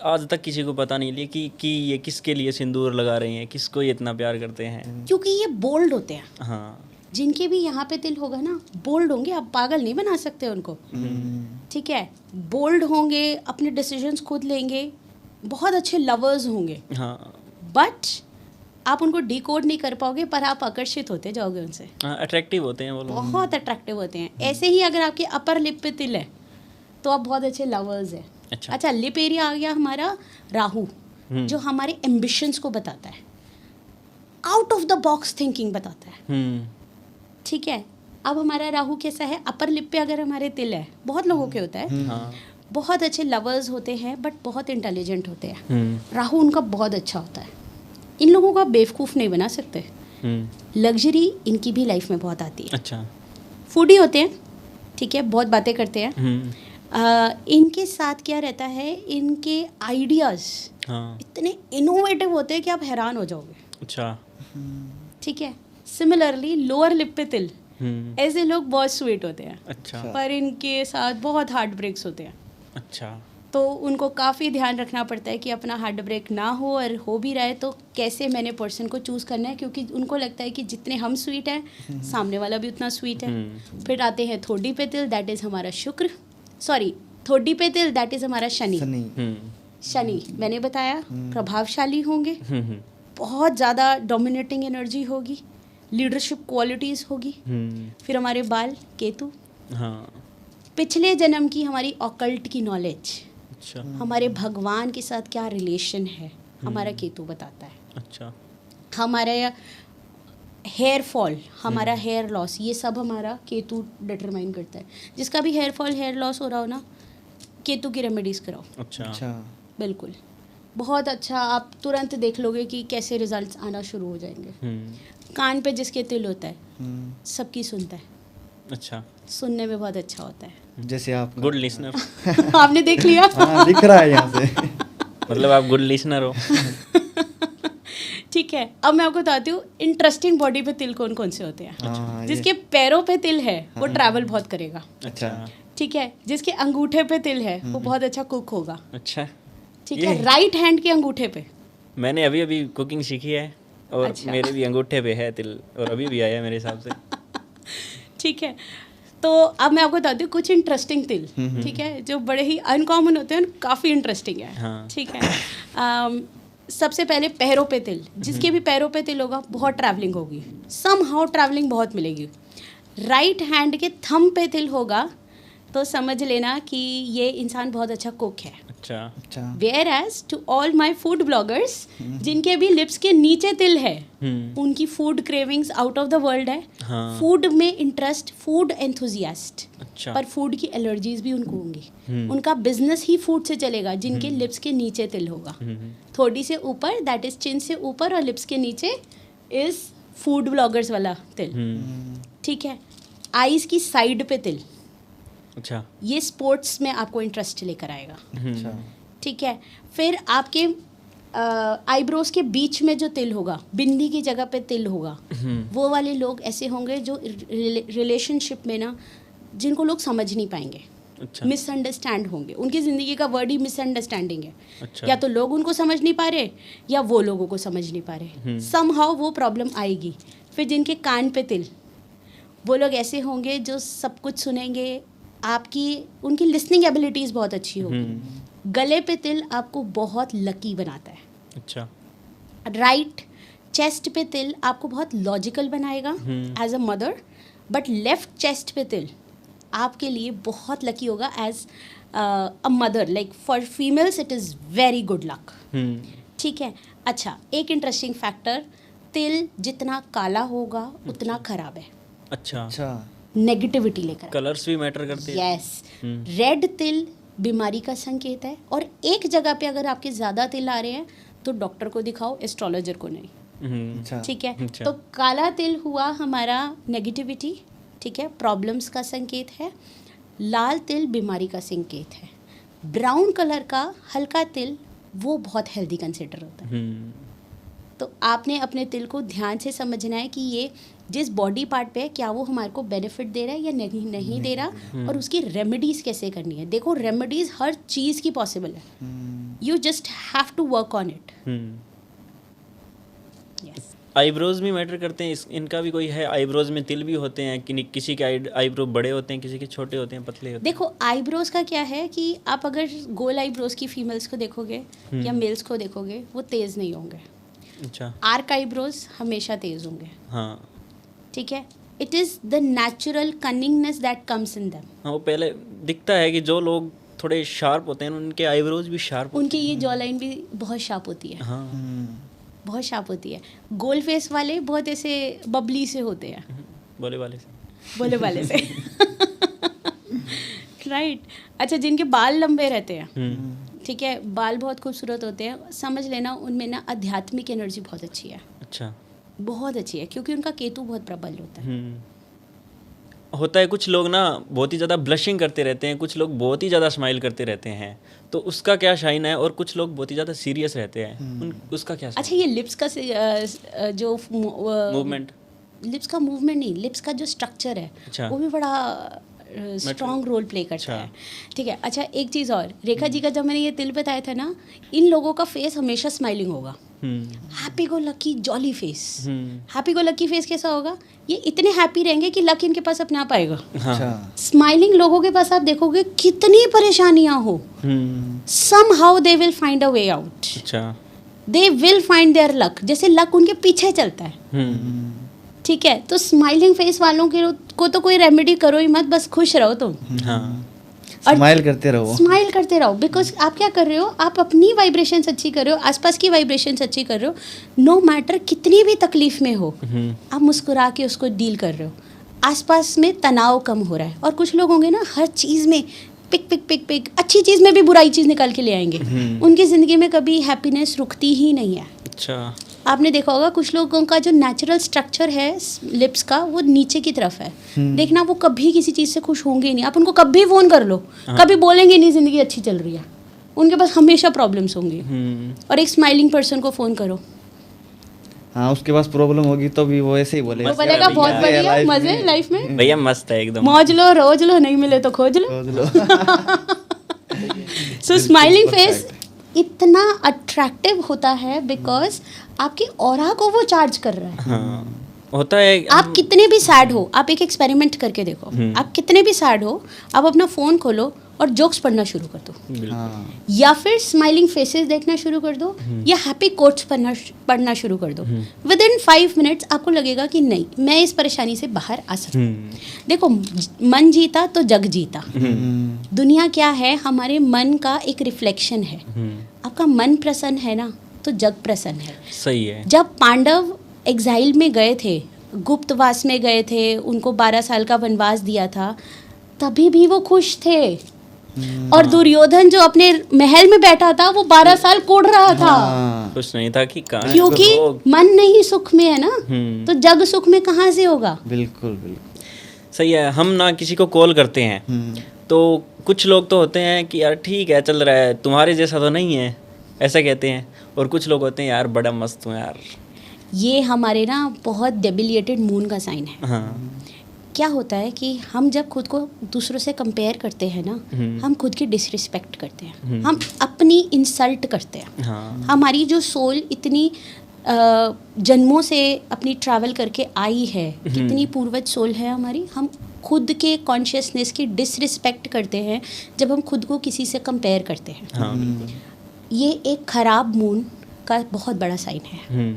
आज तक किसी को पता नहीं लिया कि ये किसके लिए सिंदूर लगा रहे हैं, किसको ये इतना प्यार करते हैं। क्योंकि ये बोल्ड होते हैं। हाँ। जिनके भी यहाँ पे तिल होगा ना, बोल्ड होंगे, आप पागल नहीं बना सकते उनको। ठीक है, बोल्ड होंगे, अपने डिसीजंस खुद लेंगे, बहुत अच्छे लवर्स होंगे। हाँ। बट आप उनको डिकोड नहीं कर पाओगे, पर आप आकर्षित होते जाओगे उनसे। अट्रैक्टिव होते हैं वो लोग। बहुत अट्रैक्टिव होते हैं। ऐसे ही अगर आपके अपर लिप पे तिल है तो आप बहुत अच्छे लवर्स हैं। अच्छा, लिप एरिया आ गया हमारा राहु, जो हमारे एम्बिशंस को बताता है, out of the box thinking बताता है। ठीक है, अब हमारा राहु कैसा है, अपर लिप पे अगर हमारे तिल है, बहुत लोगों के होता है, हाँ। बहुत अच्छे लवर्स होते हैं, बट बहुत इंटेलिजेंट होते हैं। राहु उनका बहुत अच्छा होता है। इन लोगों को आप बेवकूफ़ नहीं बना सकते। लग्जरी इनकी भी लाइफ में बहुत आती है। अच्छा। फूडी होते हैं, ठीक है, बहुत बातें करते हैं। इनके साथ क्या रहता है, इनके आइडियाज़ इतने इनोवेटिव होते हैं कि आप हैरान हो जाओगे। अच्छा। ठीक है, सिमिलरली लोअर लिप पे तिल, ऐसे लोग बहुत स्वीट होते हैं। अच्छा। पर इनके साथ बहुत हार्ट ब्रेक्स होते हैं। अच्छा। तो उनको काफ़ी ध्यान रखना पड़ता है कि अपना हार्ट ब्रेक ना हो, और हो भी रहा है तो कैसे मैंने पर्सन को चूज़ करना है, क्योंकि उनको लगता है कि जितने हम स्वीट हैं सामने वाला भी उतना स्वीट है। फिर आते हैं थोड़ी पे तिल, दैट इज़ हमारा शुक्र, सॉरी थोड़ी पे तिल दैट इज़ हमारा शनि। शनि मैंने बताया प्रभावशाली होंगे, बहुत ज़्यादा डोमिनेटिंग एनर्जी होगी, लीडरशिप क्वालिटीज़ होगी। फिर हमारे बाल केतु, हाँ। पिछले जन्म की हमारी ऑकल्ट की नॉलेज, अच्छा। हमारे भगवान के साथ क्या रिलेशन है, हमारा केतु बताता है। अच्छा। हमारा हेयर फॉल, हमारा हेयर लॉस, ये सब हमारा केतु डिटरमाइन करता है। जिसका भी हेयर फॉल, हेयर लॉस हो रहा हो ना, केतु की रेमेडीज़ कराओ। अच्छा। बिल्कुल, बहुत अच्छा, आप तुरंत देख लोगे कि कैसे रिजल्ट्स आना शुरू हो जाएंगे। कान पे जिसके तिल होता है सबकी सुनता है, अच्छा, सुनने में बहुत अच्छा होता है। जैसे आप गुड लिसनर। आपने देख लिया? हाँ दिख रहा है यहाँ से। मतलब आप गुड लिसनर हो। ठीक है, अब मैं आपको बताती हूँ इंटरेस्टिंग बॉडी पे तिल कौन कौन से होते हैं। हाँ, ये- जिसके पैरों पे तिल है वो ट्रैवल बहुत करेगा। अच्छा ठीक है, जिसके अंगूठे पे तिल है वो बहुत अच्छा कुक होगा। अच्छा, ठीक है, राइट हैंड के अंगूठे पे। मैंने अभी अभी कुकिंग सीखी है और अच्छा। मेरे भी अंगूठे पे है तिल और अभी भी आया मेरे हिसाब से। ठीक है, तो अब मैं आपको बताती हूँ कुछ इंटरेस्टिंग तिल। ठीक है, जो बड़े ही अनकॉमन होते हैं, काफ़ी इंटरेस्टिंग है। हाँ। ठीक है, सबसे पहले पैरों पे तिल। जिसके भी पैरों पे तिल होगा बहुत ट्रैवलिंग होगी, सम हाउ ट्रैवलिंग बहुत मिलेगी। राइट हैंड के थंब पे तिल होगा तो समझ लेना कि ये इंसान बहुत अच्छा कुक है। अच्छा अच्छा whereas to all my food bloggers जिनके भी लिप्स के नीचे तिल है, उनकी food cravings out of the world है। हाँ। फूड में इंटरेस्ट, फूड एंथुजियास्ट, अच्छा पर फूड की एलर्जीज भी उनको होंगी। उनका बिजनेस ही फूड से चलेगा जिनके लिप्स के नीचे तिल होगा। थोड़ी से ऊपर, दैट इज चिन से ऊपर, और लिप्स के नीचे इज फूड ब्लॉगर्स वाला तिल। ठीक है, आईज की साइड पे तिल, अच्छा ये स्पोर्ट्स में आपको इंटरेस्ट लेकर आएगा। अच्छा ठीक है, फिर आपके आईब्रोज के बीच में जो तिल होगा, बिंदी की जगह पे तिल होगा, वो वाले लोग ऐसे होंगे जो रिलेशनशिप में ना, जिनको लोग समझ नहीं पाएंगे, अच्छा मिसअंडरस्टैंड होंगे। उनकी ज़िंदगी का वर्ड ही मिसअंडरस्टैंडिंग है। अच्छा या तो लोग उनको समझ नहीं पा रहे या वो लोगों को समझ नहीं पा रहे। समहाउ वो प्रॉब्लम आएगी। फिर जिनके कान पे तिल, वो लोग ऐसे होंगे जो सब कुछ सुनेंगे, आपकी उनकी लिसनिंग एबिलिटीज़ बहुत अच्छी होगी। गले पे तिल आपको बहुत लकी बनाता है। अच्छा राइट चेस्ट पे तिल आपको बहुत लॉजिकल बनाएगा as a mother, but left chest पे तिल आपके लिए बहुत लकी होगा as a mother. Like for females it is very good luck. ठीक है, अच्छा एक इंटरेस्टिंग फैक्टर, तिल जितना काला होगा उतना खराब है, अच्छा अच्छा नेगेटिविटी लेकर। कलर्स भी मैटर करते हैं। यस, रेड तिल बीमारी का संकेत है। और एक जगह पे अगर आपके ज़्यादा तिल आ रहे हैं तो डॉक्टर को दिखाओ, एस्ट्रोलॉजर को नहीं। अच्छा ठीक है, अच्छा। तो काला तिल हुआ हमारा नेगेटिविटी, ठीक है, प्रॉब्लम्स का संकेत है। लाल तिल बीमारी का संकेत है। ब्राउन कलर का हल्का तिल वो बहुत हेल्दी कंसिडर होता है। तो आपने अपने तिल को ध्यान से समझना है कि ये जिस बॉडी पार्ट पे है क्या वो हमारे को बेनिफिट दे रहा है या नहीं दे रहा, और उसकी रेमेडीज़ कैसे करनी है। देखो रेमेडीज़ हर चीज़ की पॉसिबल है, you just have to work on it. Yes, eyebrows भी मैटर करते हैं, इनका भी कोई है? आईब्रोज में तिल भी होते हैं कि किसी के आईब्रो बड़े होते हैं, किसी के छोटे होते हैं, पतले होते हैं? देखो आईब्रोज का क्या है कि आप अगर गोल आईब्रोज की फीमेल्स को देखोगे या मेल्स को देखोगे, वो तेज़ नहीं होंगे। अच्छा आर्क आईब्रोज हमेशा तेज़ होंगे। हाँ ठीक है, it is the natural cunningness that comes in them. हाँ, वो पहले दिखता है कि जो लोग थोड़े शार्प होते हैं उनके आईब्रोज भी शार्प उनकी ये जॉ लाइन भी बहुत शार्प होती है, हाँ बहुत शार्प होती है। गोल फेस वाले बहुत ऐसे बबली से होते हैं, बोले वाले से। बोले वाले से। राइट। अच्छा, जिनके बाल लंबे रहते हैं, ठीक है, बाल बहुत खूबसूरत होते हैं, समझ लेना उनमें ना आध्यात्मिक एनर्जी बहुत अच्छी है, अच्छा बहुत अच्छी है, क्योंकि उनका केतु बहुत प्रबल होता है। होता है कुछ लोग ना बहुत ही ज़्यादा ब्लशिंग करते रहते हैं, कुछ लोग बहुत ही ज़्यादा स्माइल करते रहते हैं, तो उसका क्या शाइन है? और कुछ लोग बहुत ही ज़्यादा सीरियस रहते हैं, उसका क्या अच्छा, ये लिप्स का जो मूवमेंट? लिप्स का मूवमेंट नहीं, लिप्स का जो स्ट्रक्चर है अच्छा। वो भी बड़ा स्ट्रॉन्ग रोल प्ले करता है। ठीक है, अच्छा एक चीज़ और, रेखा जी का जब मैंने ये तिल बताया था ना, इन लोगों का फेस हमेशा स्माइलिंग होगा, happy go lucky jolly face. Happy go lucky face कैसा होगा? ये इतने हैप्पी रहेंगे कि लक इनके पास अपने आप आएगा। अच्छा स्माइलिंग लोगों के पास आप देखोगे कितनी परेशानियां हो, somehow they will find a way out, अच्छा they will find their luck, जैसे लक उनके पीछे चलता है। ठीक है, तो स्माइलिंग फेस वालों को तो कोई रेमेडी करो ही मत, बस खुश रहो तुम, हाँ स्माइल करते रहो। स्माइल करते रहो, बिकॉज आप क्या कर रहे हो, आप अपनी वाइब्रेशंस अच्छी कर रहे हो, आसपास की वाइब्रेशंस अच्छी कर रहे हो। नो मैटर कितनी भी तकलीफ में हो, आप मुस्कुरा के उसको डील कर रहे हो, आसपास में तनाव कम हो रहा है। और कुछ लोग होंगे ना हर चीज़ में पिक, अच्छी चीज़ में भी बुराई चीज़ निकाल के ले आएंगे, उनकी ज़िंदगी में कभी हैप्पीनेस रुकती ही नहीं है। अच्छा आपने देखा होगा कुछ लोगों का जो नेचुरल स्ट्रक्चर है लिप्स का वो नीचे की तरफ है, देखना वो कभी किसी चीज़ से खुश होंगे ही नहीं। आप उनको कभी फ़ोन कर लो, कभी बोलेंगे नहीं ज़िंदगी अच्छी चल रही है, उनके पास हमेशा प्रॉब्लम्स होंगी। और एक स्माइलिंग पर्सन को फ़ोन करो, हाँ उसके पास प्रॉब्लम होगी तो भी वो ऐसे ही बोले वो बोलेगा बहुत बढ़िया, मज़े लाइफ में, भैया मस्त है एकदम, मौज लो रोज लो, नहीं मिले तो खोज लो। खोज लो। सो स्माइलिंग फेस इतना अट्रैक्टिव होता है बिकॉज आपकी ऑरा को वो चार्ज कर रहा है। हाँ होता है। आप कितने भी सैड हो, आप एक एक्सपेरिमेंट करके देखो, आप कितने भी सैड हो, आप अपना फ़ोन खोलो और जोक्स पढ़ना शुरू कर दो, हाँ या फिर स्माइलिंग फेसेस देखना शुरू कर दो, या हैप्पी कोट्स पढ़ना शुरू कर दो। विद इन 5 मिनट्स आपको लगेगा कि नहीं मैं इस परेशानी से बाहर आ सकती हूँ। देखो मन जीता तो जग जीता। दुनिया क्या है, हमारे मन का एक रिफ्लेक्शन है। आपका मन प्रसन्न है ना तो जग प्रसन्न है। सही है। जब पांडव एग्जाइल में गए थे, गुप्तवास में गए थे, उनको 12 साल का वनवास दिया था, तभी भी वो खुश थे। और दुर्योधन जो अपने महल में बैठा था वो 12 साल कोड़ रहा था, कुछ नहीं था कि कहाँ, क्योंकि मन नहीं सुख में है ना, तो जग सुख में कहाँ से होगा। बिल्कुल बिल्कुल सही है। हम ना किसी को कॉल करते हैं तो कुछ लोग तो होते हैं कि यार ठीक है चल रहा है, तुम्हारे जैसा तो नहीं है, ऐसा कहते हैं। और कुछ लोग होते हैं यार बड़ा मस्त हूँ यार। ये हमारे ना बहुत डेबिलिएटेड मून का साइन है। हाँ क्या होता है कि हम जब खुद को दूसरों से कंपेयर करते हैं ना, हम खुद की डिसरिस्पेक्ट करते हैं, हम अपनी इंसल्ट करते हैं। हाँ हमारी जो सोल इतनी जन्मों से अपनी ट्रैवल करके आई है, कितनी पूर्वज सोल है हमारी, हम खुद के कॉन्शियसनेस की डिसरिस्पेक्ट करते हैं जब हम खुद को किसी से कंपेयर करते हैं। हाँ बिल्कुल। ये एक खराब मून का बहुत बड़ा साइन है।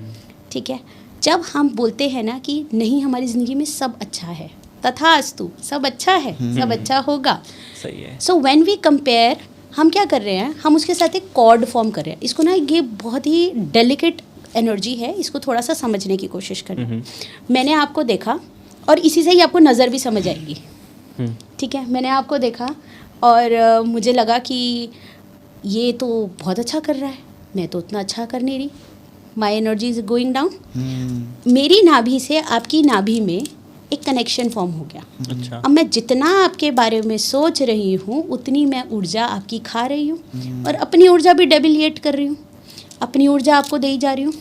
ठीक है, जब हम बोलते हैं ना कि नहीं हमारी ज़िंदगी में सब अच्छा है, तथास्तु सब अच्छा है, सब अच्छा होगा। सही है। सो व्हेन वी कंपेयर, हम क्या कर रहे हैं, हम उसके साथ एक कॉर्ड फॉर्म कर रहे हैं। इसको ना ये बहुत ही डेलिकेट एनर्जी है, इसको थोड़ा सा समझने की कोशिश करना। मैंने आपको देखा और इसी से ही आपको नज़र भी समझ आएगी। ठीक है, मैंने आपको देखा और मुझे लगा कि ये तो बहुत अच्छा कर रहा है, मैं तो उतना अच्छा कर नहीं रही, my energy is going down. मेरी नाभि से आपकी नाभि में एक कनेक्शन फॉर्म हो गया। अच्छा। अब मैं जितना आपके बारे में सोच रही हूँ उतनी मैं ऊर्जा आपकी खा रही हूँ और अपनी ऊर्जा भी डेबिलिएट कर रही हूँ, अपनी ऊर्जा आपको दे ही जा रही हूँ।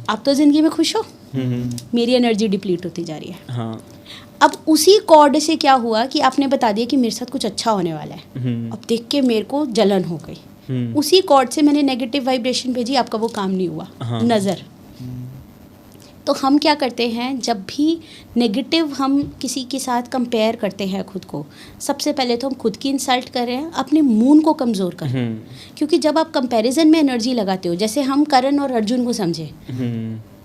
आप तो ज़िंदगी में खुश हो, मेरी एनर्जी डिप्लीट होती जा रही है। हाँ। अब उसी कॉर्ड से क्या हुआ कि आपने बता दिया कि मेरे साथ कुछ अच्छा होने वाला है, अब देख के मेरे को जलन हो गई। उसी कॉर्ड से मैंने नेगेटिव वाइब्रेशन भेजी, आपका वो काम नहीं हुआ। हाँ। नज़र। तो हम क्या करते हैं, जब भी नेगेटिव हम किसी के साथ कंपेयर करते हैं खुद को, सबसे पहले तो हम खुद की इंसल्ट कर रहे हैं, अपने मून को कमज़ोर कर रहे हैं। क्योंकि जब आप कंपैरिजन में एनर्जी लगाते हो, जैसे हम कर्ण और अर्जुन को समझे,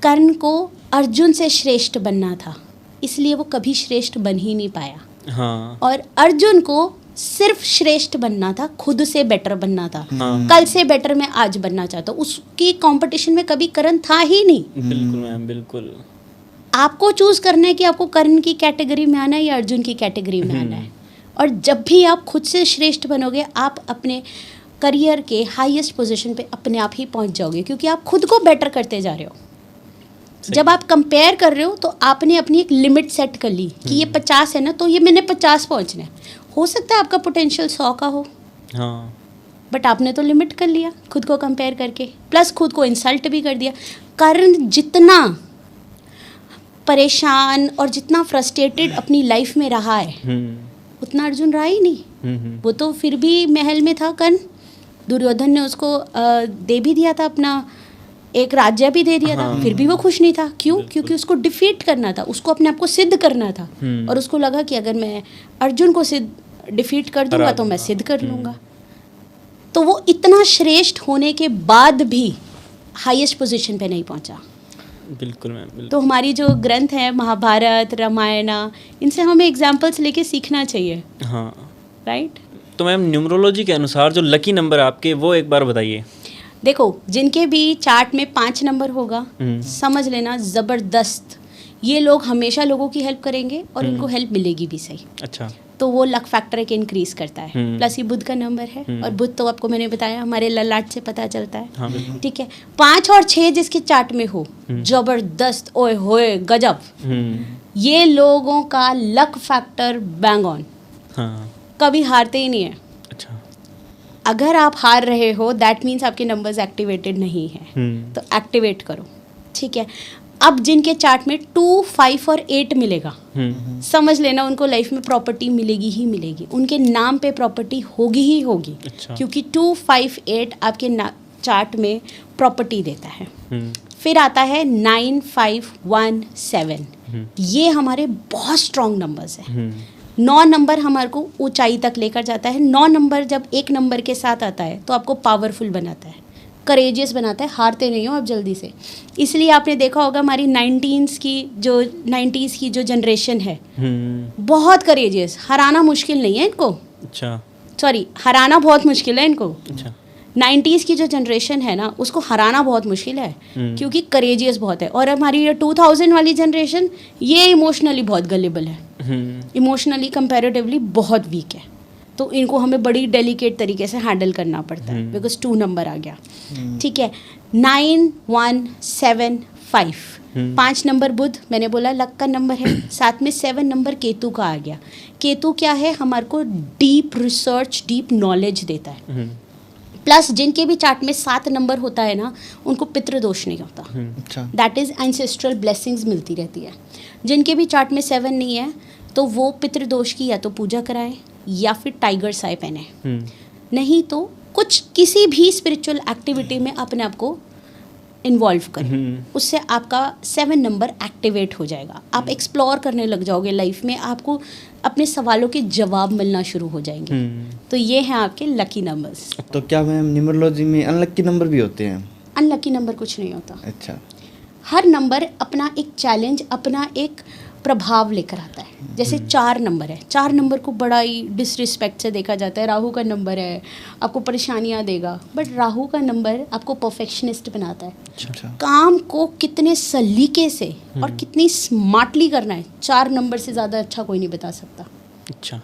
कर्ण को अर्जुन से श्रेष्ठ बनना था, इसलिए वो कभी श्रेष्ठ बन ही नहीं पाया। हाँ। और अर्जुन को सिर्फ श्रेष्ठ बनना था, खुद से बेटर बनना था। हाँ। कल से बेटर मैं आज बनना चाहता हूँ, उसकी कंपटीशन में कभी करण था ही नहीं। बिल्कुल मैम, बिल्कुल। आपको चूज करना है कि आपको कर्ण की कैटेगरी में आना है या अर्जुन की कैटेगरी में आना है। और जब भी आप खुद से श्रेष्ठ बनोगे, आप अपने करियर के हाईएस्ट पोजीशन पे अपने आप ही पहुंच जाओगे, क्योंकि आप खुद को बेटर करते जा रहे हो। जब आप कंपेयर कर रहे हो तो आपने अपनी एक लिमिट सेट कर ली कि ये 50 है ना, तो ये मैंने 50 पहुंचना है। हो सकता है आपका पोटेंशियल 100 का हो, हाँ। बट आपने तो लिमिट कर लिया खुद को कंपेयर करके, प्लस खुद को इंसल्ट भी कर दिया। कर्ण जितना परेशान और जितना फ्रस्ट्रेटेड अपनी लाइफ में रहा है, उतना अर्जुन रहा ही नहीं। वो तो फिर भी महल में था कर्ण, दुर्योधन ने उसको दे भी दिया था, अपना एक राज्य भी दे दिया था, फिर भी वो खुश नहीं था। क्यों? क्योंकि उसको डिफीट करना था, उसको अपने आप को सिद्ध करना था। और उसको लगा कि अगर मैं अर्जुन को डिफीट कर दूंगा तो मैं सिद्ध कर लूँगा। तो वो इतना श्रेष्ठ होने के बाद भी हाईएस्ट पोजीशन पे नहीं पहुंचा। बिल्कुल मैम, बिल्कुल। तो हमारी जो ग्रंथ है, महाभारत, रामायण, इनसे हमें एग्जाम्पल्स लेके सीखना चाहिए। हाँ। राइट। तो मैम न्यूमरोलॉजी के अनुसार जो लकी नंबर आपके, वो एक बार बताइए। देखो, जिनके भी चार्ट में 5 नंबर होगा, समझ लेना ज़बरदस्त, ये लोग हमेशा लोगों की हेल्प करेंगे और इनको हेल्प मिलेगी भी। सही। अच्छा। तो वो लक फैक्टर एक इंक्रीज करता है। प्लस ये बुध का नंबर है, और बुध तो आपको मैंने बताया हमारे ललाट से पता चलता है। हाँ बिल्कुल। ठीक है, 5 और 6 जिसके चार्ट में हो, जबरदस्त, ओए होए गजब, ये लोगों का लक फैक्टर बैंग ऑन, हाँ कभी हारते ही नहीं है। अच्छा। अगर आप हार रहे हो दैट मीन्स आपके नंबर्स एक्टिवेटेड नहीं है, तो एक्टिवेट करो। ठीक है, अब जिनके चार्ट में 2, 5 और 8 मिलेगा, समझ लेना उनको लाइफ में प्रॉपर्टी मिलेगी ही मिलेगी, उनके नाम पे प्रॉपर्टी होगी ही होगी। अच्छा। क्योंकि 2, 5, 8 आपके चार्ट में प्रॉपर्टी देता है। फिर आता है 9, 5, 1, 7, ये हमारे बहुत स्ट्रॉन्ग नंबर्स हैं। 9 नंबर हमारे को ऊंचाई तक लेकर जाता है। 9 नंबर जब एक नंबर के साथ आता है तो आपको पावरफुल बनाता है, करेजियस बनाता है, हारते नहीं हो आप जल्दी से। इसलिए आपने देखा होगा हमारी 90s की जो जनरेशन है बहुत करेजियस, हराना मुश्किल नहीं है इनको। अच्छा। सॉरी, हराना बहुत मुश्किल है इनको। अच्छा। 90s की जो जनरेशन है ना, उसको हराना बहुत मुश्किल है, क्योंकि करेजियस बहुत है। और हमारी ये 2000 वाली जनरेशन ये इमोशनली बहुत गलेबल है, इमोशनली कंपैरेटिवली बहुत वीक है। तो इनको हमें बड़ी डेलिकेट तरीके से हैंडल करना पड़ता है, बिकॉज 2 नंबर आ गया। ठीक है, 9, 1, 7, 5, 5 नंबर बुध, मैंने बोला लक का नंबर है। साथ में 7 नंबर केतु का आ गया। केतु क्या है, हमारे को डीप रिसर्च, डीप नॉलेज देता है। प्लस जिनके भी चार्ट में 7 नंबर होता है ना, उनको पितृदोष नहीं होता, अच्छा। दैट इज एंसेस्ट्रल ब्लेसिंग्स मिलती रहती है। जिनके भी चार्ट में 7 नहीं है तो वो पितृदोष की या तो पूजा कराएं या फिर टाइगर साय पहने, नहीं तो कुछ किसी भी स्पिरिचुअल एक्टिविटी में अपने आप को इन्वॉल्व करें, उससे आपका 7 नंबर एक्टिवेट हो जाएगा। आप एक्सप्लोर करने लग जाओगे लाइफ में, आपको अपने सवालों के जवाब मिलना शुरू हो जाएंगे। तो ये हैं आपके लकी नंबर्स। तो क्या मैम न्यूमरोलॉजी में अनलकी नंबर भी होते हैं? अनलकी नंबर कुछ नहीं होता। अच्छा। हर नंबर अपना एक चैलेंज, अपना एक प्रभाव लेकर आता है। जैसे 4 नंबर है, 4 नंबर को बड़ा ही डिसरिस्पेक्ट से देखा जाता है। राहु का नंबर है, आपको परेशानियां देगा, बट राहु का नंबर आपको परफेक्शनिस्ट बनाता है। अच्छा। काम को कितने सलीके से और कितनी स्मार्टली करना है, 4 नंबर से ज़्यादा अच्छा कोई नहीं बता सकता। अच्छा।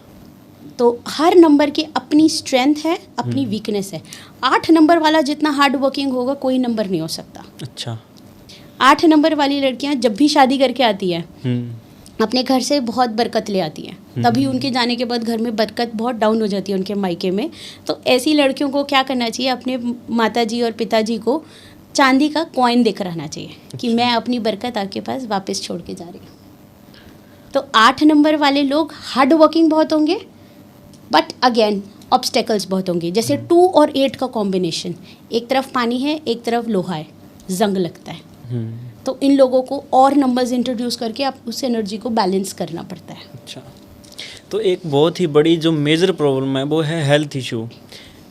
तो हर नंबर की अपनी स्ट्रेंथ है, अपनी वीकनेस है। 8 नंबर वाला जितना हार्ड वर्किंग होगा कोई नंबर नहीं हो सकता। अच्छा। 8 नंबर वाली लड़कियां जब भी शादी करके आती है अपने घर से बहुत बरकत ले आती हैं, तभी उनके जाने के बाद घर में बरकत बहुत डाउन हो जाती है उनके मायके में। तो ऐसी लड़कियों को क्या करना चाहिए, अपने माताजी और पिताजी को चांदी का कॉइन देकर आना चाहिए कि मैं अपनी बरकत आपके पास वापस छोड़ के जा रही हूँ। तो 8 नंबर वाले लोग हार्ड वर्किंग बहुत होंगे, बट अगेन ऑब्स्टेकल्स बहुत होंगे। जैसे 2 और 8 का कॉम्बिनेशन, एक तरफ पानी है एक तरफ लोहा है, जंग लगता है। तो इन लोगों को और नंबर्स इंट्रोड्यूस करके आप उस एनर्जी को बैलेंस करना पड़ता है। अच्छा। तो एक बहुत ही बड़ी जो मेजर प्रॉब्लम है वो है हेल्थ इशू।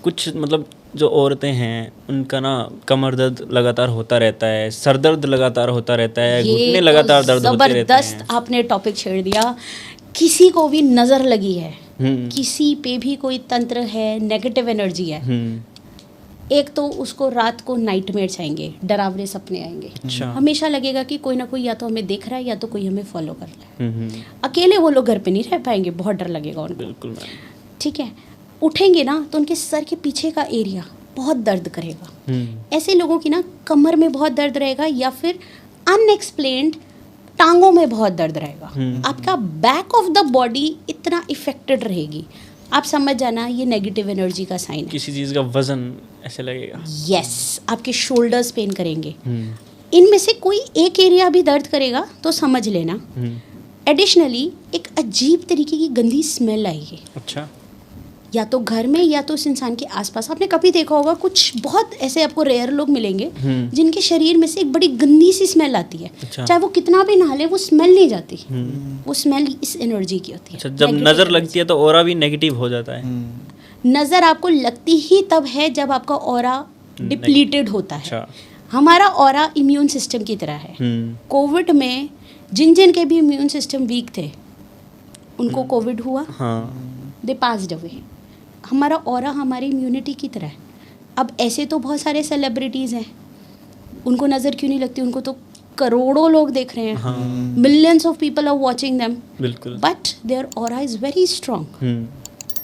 कुछ मतलब जो औरतें हैं उनका ना कमर दर्द लगातार होता रहता है, सर दर्द लगातार होता रहता है, घुटने लगातार दर्द होते रहते हैं। जबरदस्त आपने टॉपिक छेड़ दिया। किसी को भी नज़र लगी है, किसी पे भी कोई तंत्र है, नेगेटिव एनर्जी है, एक तो उसको रात को नाइटमेयर्स आएंगे, डरावने सपने आएंगे। अच्छा। हमेशा लगेगा कि कोई ना कोई या तो हमें देख रहा है या तो कोई हमें फॉलो कर रहा है। अकेले वो लोग घर पे नहीं रह पाएंगे, बहुत डर लगेगा उनको। बिल्कुल मैम। ठीक है, उठेंगे ना तो उनके सर के पीछे का एरिया बहुत दर्द करेगा। ऐसे लोगों की ना कमर में बहुत दर्द रहेगा, या फिर अनएक्सप्लेन्ड टांगों में बहुत दर्द रहेगा। आपका बैक ऑफ द बॉडी इतना इफेक्टेड रहेगी, आप समझ जाना ये नेगेटिव एनर्जी का साइन है। किसी चीज़ का वजन ऐसे लगेगा। यस, आपके शोल्डर्स पेन करेंगे। इनमें से कोई एक एरिया भी दर्द करेगा तो समझ लेना। एडिशनली एक अजीब तरीके की गंदी स्मेल आएगी। अच्छा। या तो घर में या तो उस इंसान के आसपास। आपने कभी देखा होगा कुछ बहुत ऐसे आपको रेयर लोग मिलेंगे जिनके शरीर में से एक बड़ी गंदी सी स्मेल आती है। अच्छा। चाहे वो कितना भी नहा ले वो स्मेल नहीं जाती। वो स्मेल इस एनर्जी की होती है। अच्छा, जब नज़र लगती है तो ऑरा भी नेगेटिव हो जाता है। नज़र आपको लगती ही तब है जब आपका ऑरा डिप्लीटेड होता है। अच्छा। हमारा ऑरा इम्यून सिस्टम की तरह है। कोविड में जिन जिन के भी इम्यून सिस्टम वीक थे उनको कोविड हुआ, दे पास्ड अवे। हमारा ऑरा हमारी इम्यूनिटी की तरह है। अब ऐसे तो बहुत सारे सेलिब्रिटीज़ हैं, उनको नज़र क्यों नहीं लगती, उनको तो करोड़ों लोग देख रहे हैं, millions of people are watching them, बिल्कुल। But their aura is very strong.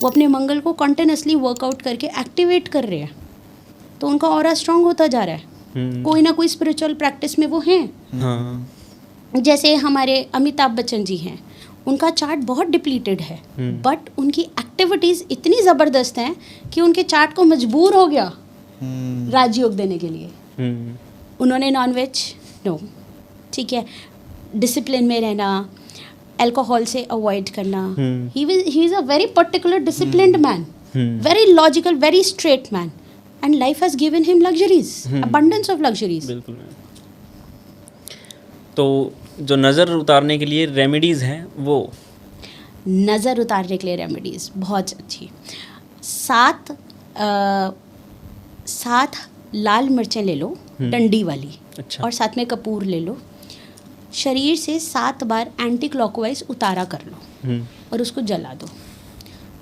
वो अपने मंगल को कंटिन्यूसली वर्कआउट करके एक्टिवेट कर रहे हैं, तो उनका ऑरा स्ट्रांग होता जा रहा है। कोई ना कोई स्पिरिचुअल प्रैक्टिस में वो हैं। हाँ। जैसे हमारे अमिताभ बच्चन जी हैं, उनका चार्ट बहुत डिप्लीटेड है, बट उनकी एक्टिविटीज़ इतनी ज़बरदस्त हैं कि उनके चार्ट को मजबूर हो गया राजयोग देने के लिए। उन्होंने नॉनवेज नो, ठीक है, डिसिप्लिन में रहना, अल्कोहल से अवॉइड करना। He is a very particular disciplined man, very logical, very straight man, and life has given him luxuries, abundance of luxuries. बिल्कुल मैम। तो जो नज़र उतारने के लिए रेमेडीज़ हैं वो, नज़र उतारने के लिए रेमेडीज़ बहुत अच्छी, 7 लाल मिर्चें ले लो, डंडी वाली, अच्छा। और साथ में कपूर ले लो। शरीर से 7 बार एंटी क्लॉकवाइज उतारा कर लो और उसको जला दो।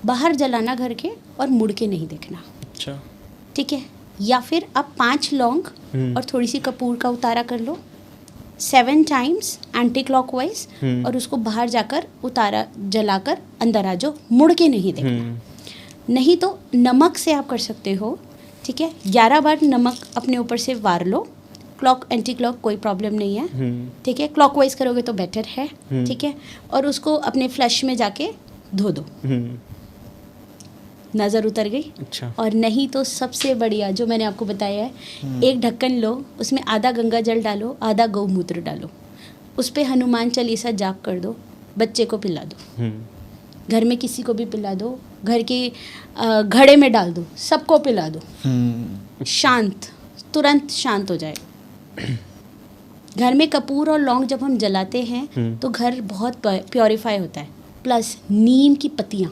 बाहर जलाना घर के, और मुड़ के नहीं देखना, अच्छा। ठीक है। या फिर आप 5 लौंग और थोड़ी सी कपूर का उतारा कर लो, 7 टाइम्स एंटी क्लॉकवाइज, और उसको बाहर जाकर उतारा जलाकर अंदर आ जाओ, मुड़ के नहीं देखना। नहीं तो नमक से आप कर सकते हो, ठीक है। 11 बार नमक अपने ऊपर से वार लो, क्लॉक एंटी क्लॉक कोई प्रॉब्लम नहीं है, ठीक है। क्लॉकवाइज करोगे तो बेटर है, ठीक है। और उसको अपने फ्लश में जाके धो दो, नज़र उतर गई। अच्छा। और नहीं तो सबसे बढ़िया जो मैंने आपको बताया है, एक ढक्कन लो, उसमें आधा गंगा जल डालो, आधा गौमूत्र डालो, उस पे हनुमान चालीसा जाप कर दो, बच्चे को पिला दो, घर में किसी को भी पिला दो, घर के घड़े में डाल दो, सबको पिला दो, शांत, तुरंत शांत हो जाए। घर में कपूर और लौंग जब हम जलाते हैं तो घर बहुत प्योरीफाई होता है। प्लस नीम की पत्तियाँ,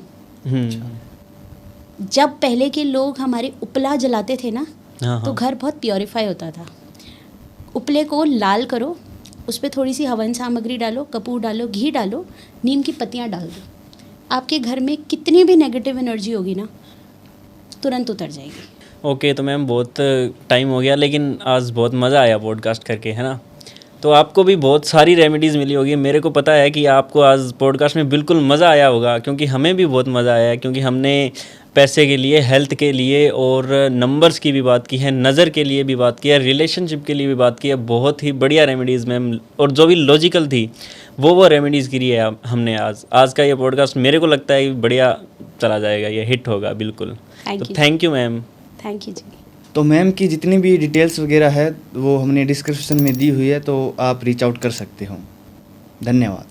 जब पहले के लोग हमारे उपला जलाते थे ना, तो घर बहुत प्योरीफाई होता था। उपले को लाल करो, उस पर थोड़ी सी हवन सामग्री डालो, कपूर डालो, घी डालो, नीम की पत्तियाँ डाल दो, आपके घर में कितनी भी नेगेटिव एनर्जी होगी ना, तुरंत उतर जाएगी। ओके, तो मैम बहुत टाइम हो गया, लेकिन आज बहुत मज़ा आया पॉडकास्ट करके, है ना। तो आपको भी बहुत सारी रेमेडीज़ मिली होगी। मेरे को पता है कि आपको आज पॉडकास्ट में बिल्कुल मज़ा आया होगा, क्योंकि हमें भी बहुत मज़ा आया, क्योंकि हमने पैसे के लिए, हेल्थ के लिए और नंबर्स की भी बात की है, नज़र के लिए भी बात की है, रिलेशनशिप के लिए भी बात की है। बहुत ही बढ़िया रेमेडीज़ मैम, और जो भी लॉजिकल थी वो रेमेडीज़ की है हमने आज का ये पॉडकास्ट मेरे को लगता है बढ़िया चला जाएगा, ये हिट होगा बिल्कुल। तो thank you ma'am. Thank you जी। तो मैम की जितनी भी डिटेल्स वगैरह है वो हमने डिस्क्रिप्शन में दी हुई है, तो आप रीच आउट कर सकते हो। धन्यवाद।